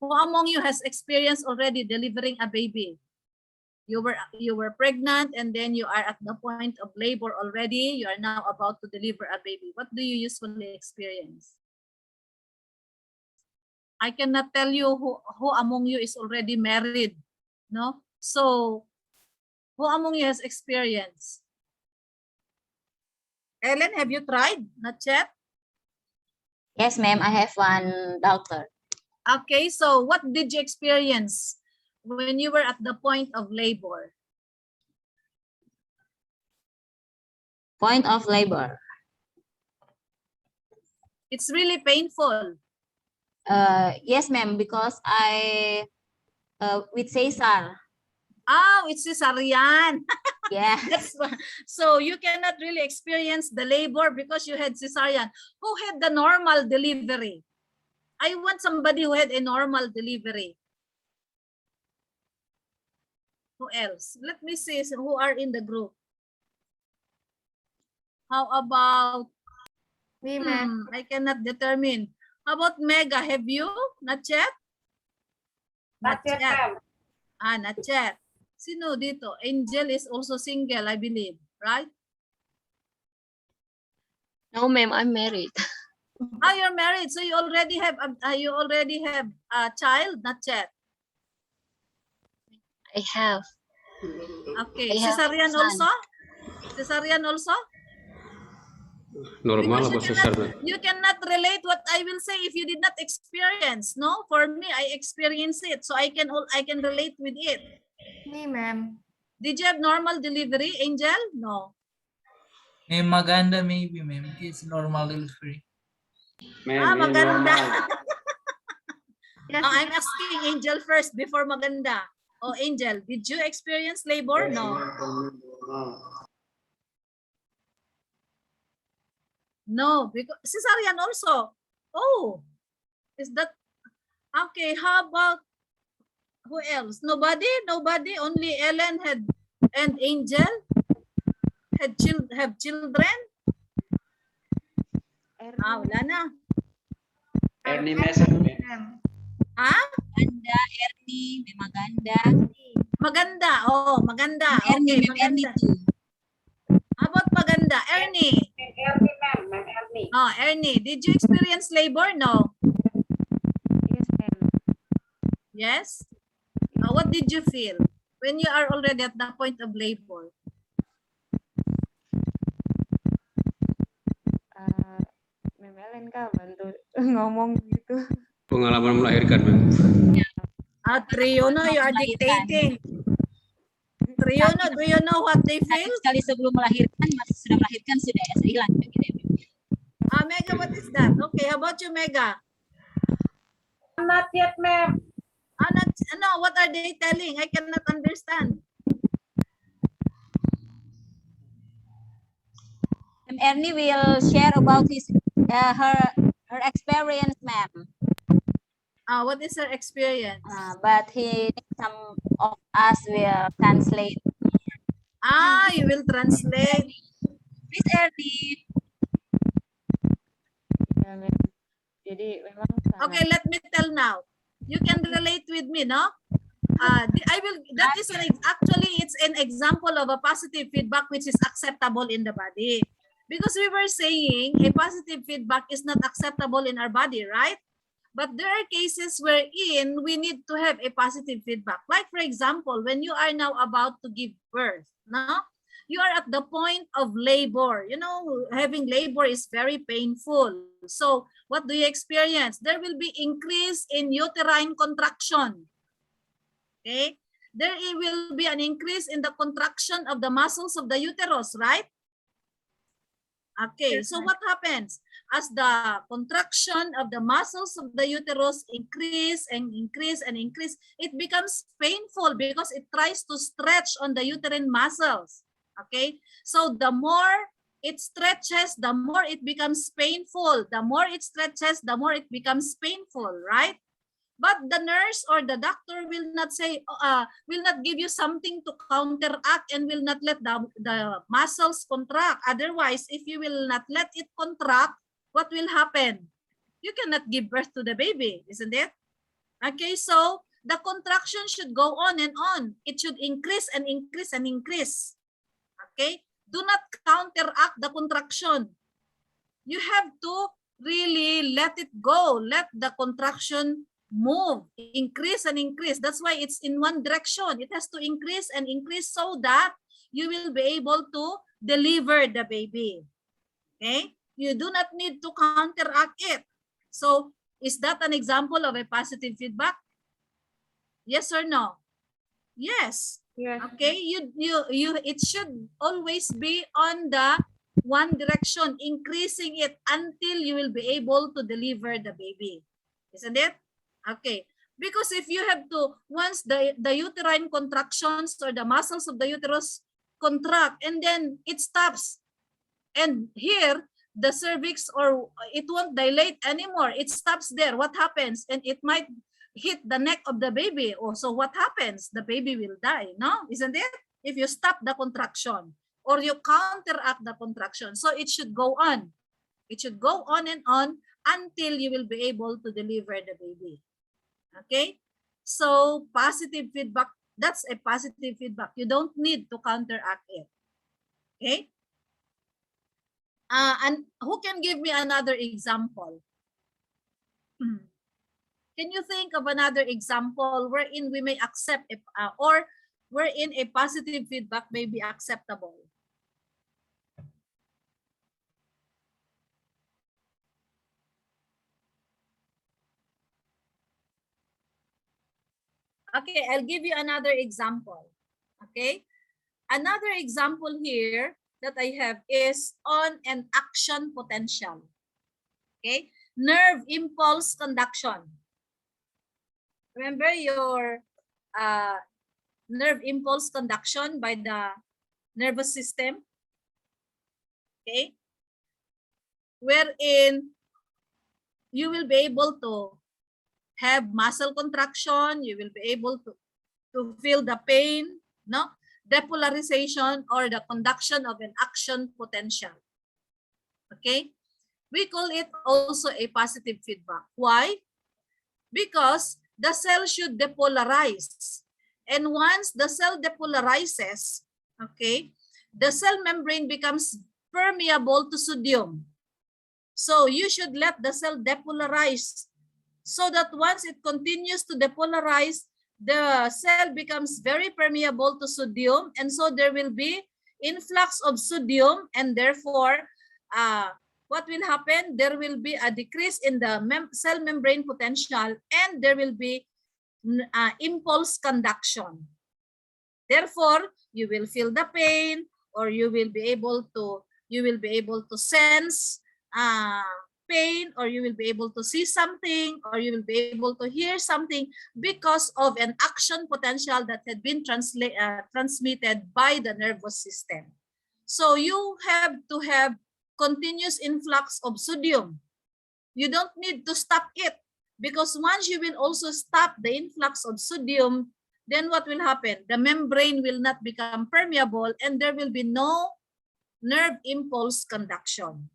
Who among you has experienced already delivering a baby? You were pregnant, and then you are at the point of labor already. You are now about to deliver a baby. What do you usually experience? I cannot tell you who among you is already married, no? So, who among you has experience? Ellen, have you tried? Not yet? Yes, ma'am. I have one daughter. Okay, so what did you experience when you were at the point of labor? Point of labor. It's really painful. Yes, ma'am, because I with Caesar. Oh, it's cesarean. Yeah. That's why. So you cannot really experience the labor because you had cesarean. Who had the normal delivery? I want somebody who had a normal delivery. Who else? Let me see who are in the group. How about Me, ma'am. I cannot determine. How about Mega? Have you? Not yet? Not yet, ma'am. Not yet. Sino dito? Angel is also single, I believe, right? No, ma'am, I'm married. You're married, so you already have a child? Not yet. I have. Okay, I have cesarean son. also? Cesarean also? Normal apa sesar? You cannot relate what I will say if you did not experience. No, for me, I experience it, so I can relate with it. Me, ma'am. Did you have normal delivery, Angel? No. Maganda maybe, ma'am. It's normal delivery. Maganda. Yes, I'm asking Angel first before maganda. Oh, Angel, did you experience labor? No. No, because cesarean also. Oh, is that okay? How about who else? Nobody, nobody. Only Ellen had and Angel had have children. Wala na. Ernie Mesa. Ha? Maganda, Ernie, may maganda. Maganda. Oh, maganda. Ernie, Okay, may Ernie maganda. too. How about maganda? Ernie. Ernie, ma'am. Ma'am Ernie. Oh, Ernie, did you experience labor? No. yes, ma'am. Yes? What did you feel when you are already at the point of labor? Ma'am Ellen ka bantu ngomong gitu. Pengalaman melahirkan, ma'am. Triyono, you are dictating. Triyono, do you know what they feel? Sekali sebelum melahirkan, masih sudah melahirkan sudah ya hilang gitu ya. Mega, what is that? Okay, how about you, Mega? Not yet, ma'am. No, what are they telling? I cannot understand. Ernie will share about his her experience, ma'am. What is her experience? But some of us will translate. You will translate. Please, Ernie. Ya, ma'am. Jadi memang Okay, let me tell now. You can relate with me, no? That is actually it's an example of a positive feedback which is acceptable in the body. Because we were saying a positive feedback is not acceptable in our body, right? But there are cases wherein we need to have a positive feedback. Like for example, when you are now about to give birth, no? You are at the point of labor. You know, having labor is very painful. So what do you experience? There will be increase in uterine contraction. Okay? There will be an increase in the contraction of the muscles of the uterus, right? Okay, so what happens? As the contraction of the muscles of the uterus increase and increase and increase, it becomes painful because it tries to stretch on the uterine muscles. Okay, so the more it stretches, the more it becomes painful. The more it stretches, the more it becomes painful, right? But the nurse or the doctor will not say, will not give you something to counteract and will not let the muscles contract. Otherwise, if you will not let it contract, what will happen? You cannot give birth to the baby, isn't it? Okay, so the contraction should go on and on. It should increase and increase and increase. Okay, do not counteract the contraction. You have to really let it go. Let the contraction move, increase and increase. That's why it's in one direction. It has to increase and increase so that you will be able to deliver the baby. Okay? You do not need to counteract it. So, is that an example of a positive feedback? Yes or no? Yes. Yes. Okay, it should always be on the one direction, increasing it until you will be able to deliver the baby. Isn't it? Okay. Because if you have to, once the uterine contractions or the muscles of the uterus contract and then it stops, and here the cervix or it won't dilate anymore, it stops there, what happens? And it might hit the neck of the baby. So what happens? The baby will die, no? Isn't it? If you stop the contraction or you counteract the contraction. So it should go on. It should go on and on until you will be able to deliver the baby. Okay? So positive feedback, that's a positive feedback. You don't need to counteract it. Okay? And who can give me another example? Can you think of another example wherein we may accept or wherein a positive feedback may be acceptable? Okay, I'll give you another example. Okay, Another example here that I have is on an action potential. Okay, nerve impulse conduction. Remember your nerve impulse conduction by the nervous system. Okay, wherein you will be able to have muscle contraction, you will be able to feel the pain, no? Depolarization or the conduction of an action potential. Okay? We call it also a positive feedback. Why? Because the cell should depolarize. And once the cell depolarizes, okay, the cell membrane becomes permeable to sodium. So you should let the cell depolarize so that once it continues to depolarize, the cell becomes very permeable to sodium, and so there will be influx of sodium, and therefore what will happen? There will be a decrease in the cell membrane potential, and there will be impulse conduction. Therefore, you will feel the pain, or you will be able to sense pain, or you will be able to see something, or you will be able to hear something because of an action potential that had been transmitted by the nervous system. So you have to have continuous influx of sodium. You don't need to stop it, because once you will also stop the influx of sodium, then what will happen? The membrane will not become permeable, and there will be no nerve impulse conduction.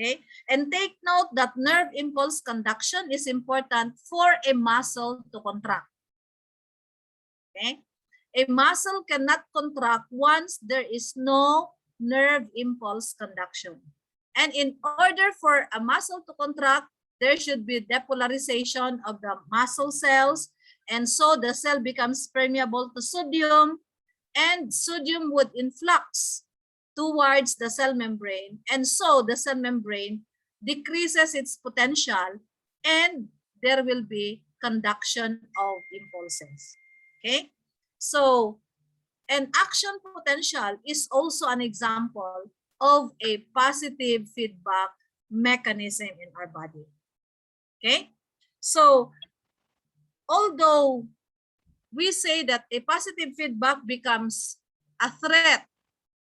Okay, and take note that nerve impulse conduction is important for a muscle to contract. Okay, a muscle cannot contract once there is no nerve impulse conduction. And in order for a muscle to contract, there should be depolarization of the muscle cells, and so the cell becomes permeable to sodium, and sodium would influx towards the cell membrane, and so the cell membrane decreases its potential, and there will be conduction of impulses. Okay, so an action potential is also an example of a positive feedback mechanism in our body. Okay, so although we say that a positive feedback becomes a threat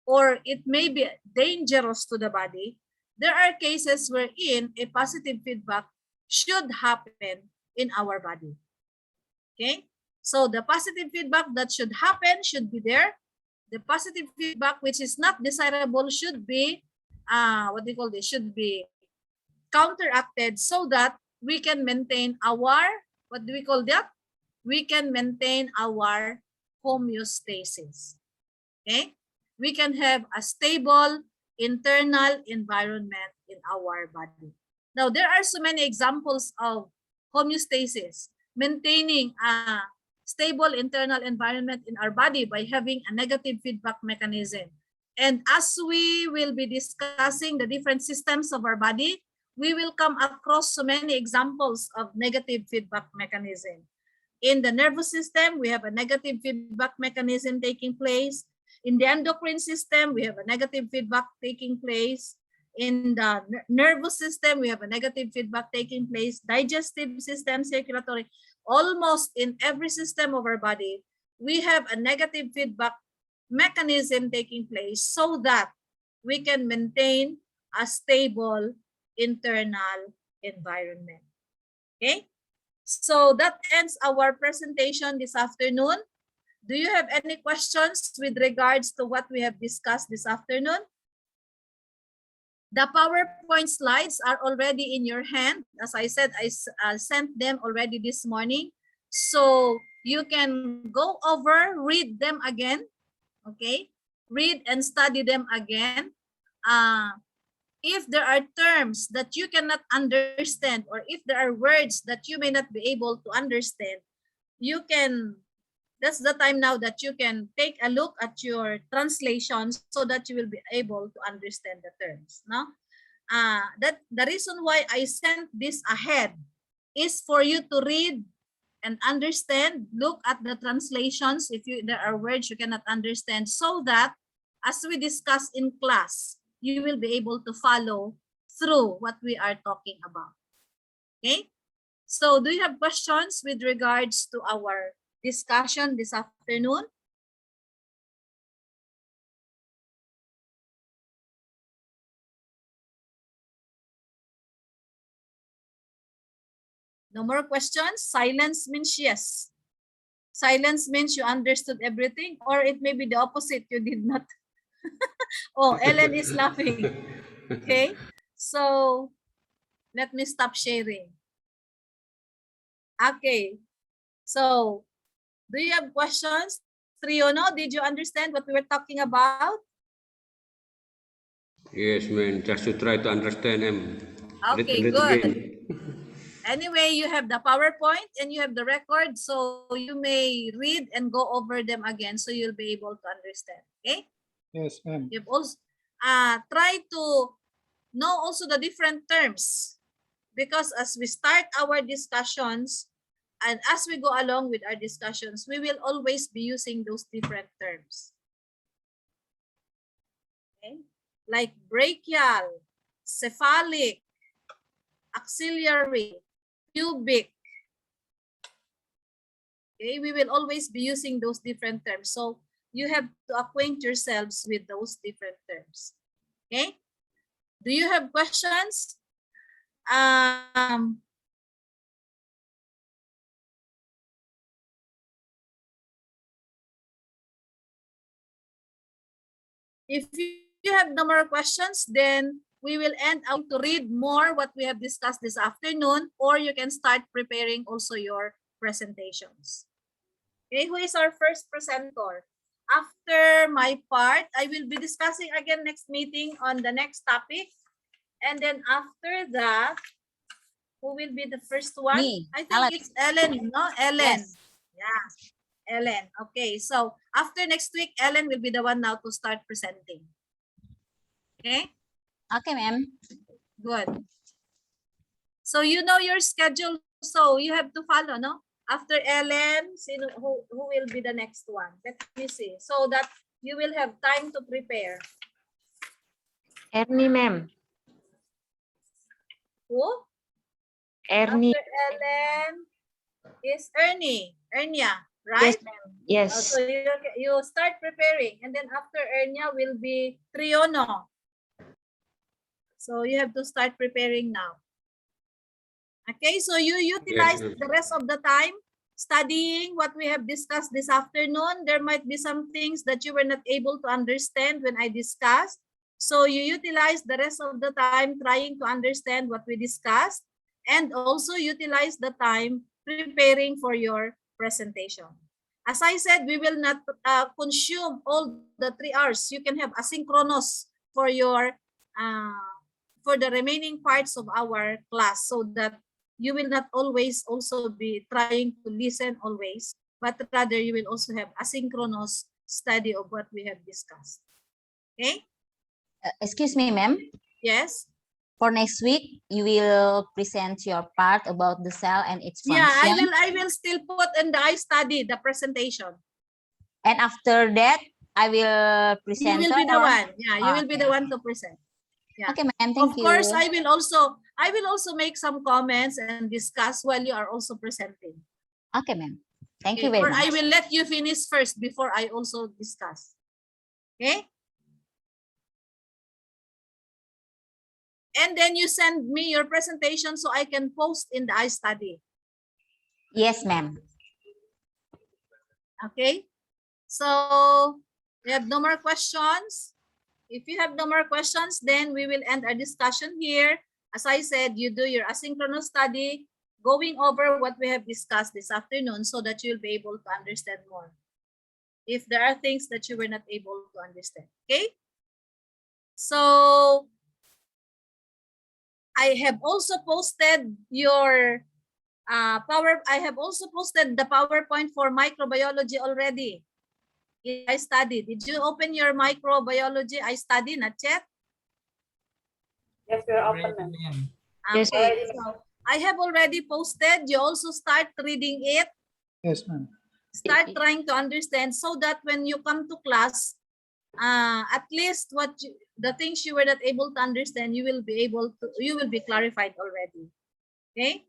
or it may be dangerous to the body, there are cases wherein a positive feedback should happen in our body. Okay? So the positive feedback that should happen should be there. The positive feedback which is not desirable should be, should be counteracted so that we can maintain our, we can maintain our homeostasis. Okay? We can have a stable internal environment in our body. Now, there are so many examples of homeostasis, maintaining a stable internal environment in our body by having a negative feedback mechanism. And as we will be discussing the different systems of our body, we will come across so many examples of negative feedback mechanism. In the nervous system, we have a negative feedback mechanism taking place. In the endocrine system, we have a negative feedback taking place. In the nervous system, we have a negative feedback taking place. Digestive system, circulatory, almost in every system of our body, we have a negative feedback mechanism taking place so that we can maintain a stable internal environment. Okay? So that ends our presentation this afternoon. Do you have any questions with regards to what we have discussed this afternoon? The PowerPoint slides are already in your hand. As I said, I sent them already this morning. So you can go over, read them again. Okay? Read and study them again. If there are terms that you cannot understand, or if there are words that you may not be able to understand, you can, that's the time now that you can take a look at your translations so that you will be able to understand the terms. No? That the reason why I sent this ahead is for you to read and understand. Look at the translations if there are words you cannot understand, so that as we discuss in class, you will be able to follow through what we are talking about. Okay? So do you have questions with regards to our discussion this afternoon? No more questions? Silence means yes. Silence means you understood everything, or it may be the opposite, you did not. Oh, Ellen is laughing. Okay, so let me stop sharing. Okay, so do you have questions? Triono, did you understand what we were talking about? Yes, man. Just to try to understand them. Okay, Read good. again. Anyway, you have the PowerPoint and you have the record, so you may read and go over them again so you'll be able to understand. Okay? Yes, ma'am. You've also try to know also the different terms, because as we start our discussions and as we go along with our discussions, we will always be using those different terms. Okay? Like brachial, cephalic, axillary, pubic. Okay, we will always be using those different terms. So you have to acquaint yourselves with those different terms. Okay? Do you have questions? If you have no more questions, then we will end out to read more what we have discussed this afternoon, or you can start preparing also your presentations. Okay, who is our first presenter? After my part, I will be discussing again next meeting on the next topic. And then after that, who will be the first one? Me, I think Ellen. it's Ellen, no? Ellen. Yes. Yeah, Ellen. Okay, so after next week, Ellen will be the one now to start presenting. Okay? Okay, ma'am. Good. So you know your schedule, so you have to follow, no? After Ellen, who will be the next one? Let me see. So that you will have time to prepare. Ernie, ma'am. Who? Ernie. After Ellen is Ernia, right? Yes, ma'am. Yes. So you start preparing, and then after Ernia will be Triono. So you have to start preparing now. Okay, so you utilize the rest of the time studying what we have discussed this afternoon. There might be some things that you were not able to understand when I discussed. So you utilize the rest of the time trying to understand what we discussed, and also utilize the time preparing for your presentation. As I said, we will not consume all the 3 hours. You can have asynchronous for your for the remaining parts of our class, so that you will not always also be trying to listen always, but rather you will also have asynchronous study of what we have discussed. Okay? Excuse me, ma'am. Yes? For next week, you will present your part about the cell and its function. Yeah, I will still put in the I study the presentation. And after that, I will present. You will be the one. Yeah, you will be the one to present. Yeah. Okay, ma'am. Thank you. Of course, I will also make some comments and discuss while you are also presenting. Okay, ma'am. Thank you very Or much. I will let you finish first before I also discuss. Okay? And then you send me your presentation so I can post in the iStudy. Yes, ma'am. Okay? So, we have no more questions. If you have no more questions, then we will end our discussion here. As I said, you do your asynchronous study, going over what we have discussed this afternoon so that you'll be able to understand more. If there are things that you were not able to understand. Okay? So, I have also posted your I have also posted the PowerPoint for microbiology already. I studied. Did you open your microbiology I study? Not yet? Yes, we're open, ma'am. Yes. Okay. So I have already posted. You also start reading it. Yes, ma'am. Start trying to understand so that when you come to class, at least the things you were not able to understand, you will be clarified already. Okay.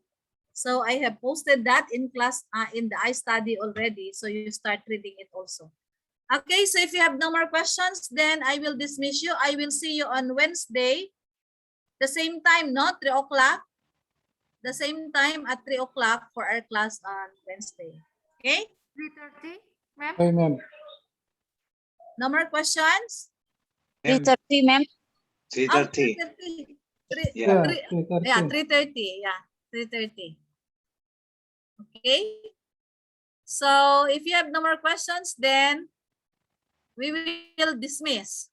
So I have posted that in class, in the iStudy already. So you start reading it also. Okay, so if you have no more questions, then I will dismiss you. I will see you on Wednesday, the same time, not 3 o'clock, the same time at 3 o'clock for our class on Wednesday. Okay? 3:30, ma'am. Okay, ma'am. No more questions? 3:30, ma'am. 3:30. 3:30. Yeah. Yeah, 3:30. Yeah, 3:30. Okay? So if you have no more questions, then we will dismiss.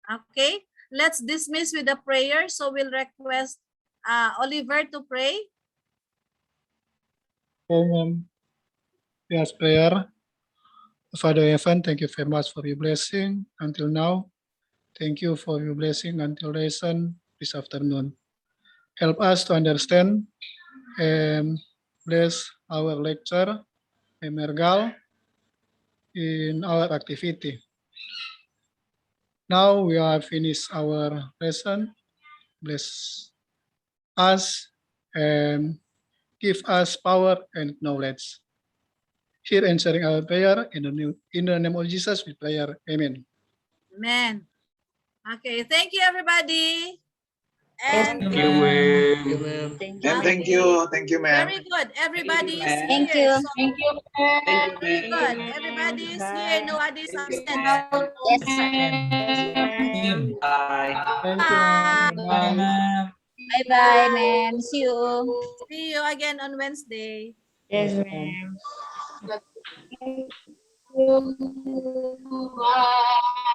Okay? Let's dismiss with a prayer. So we'll request Oliver to pray. Okay, ma'am. Yes, prayer. Father Evan, thank you very much for your blessing until now. Thank you for your blessing until lesson this afternoon. Help us to understand and bless our lecture, Emergal, in our activity. Now we are finished our lesson. Bless us and give us power and knowledge. Here answering our prayer in the name of Jesus we pray. Amen. Amen. Okay, thank you everybody. And Thank you, ma'am. Thank you. Thank you, ma'am. very good. Everybody is ma'am. Thank here. you. So Thank you. Thank you, very ma'am. good. Everybody is here. Nobody is absent. Yes, ma'am. Team. Bye. Thank you, ma'am. Bye, Bye. ma'am. Bye-bye, ma'am. See you. See you again on Wednesday. Yes, Yes, ma'am. Bye.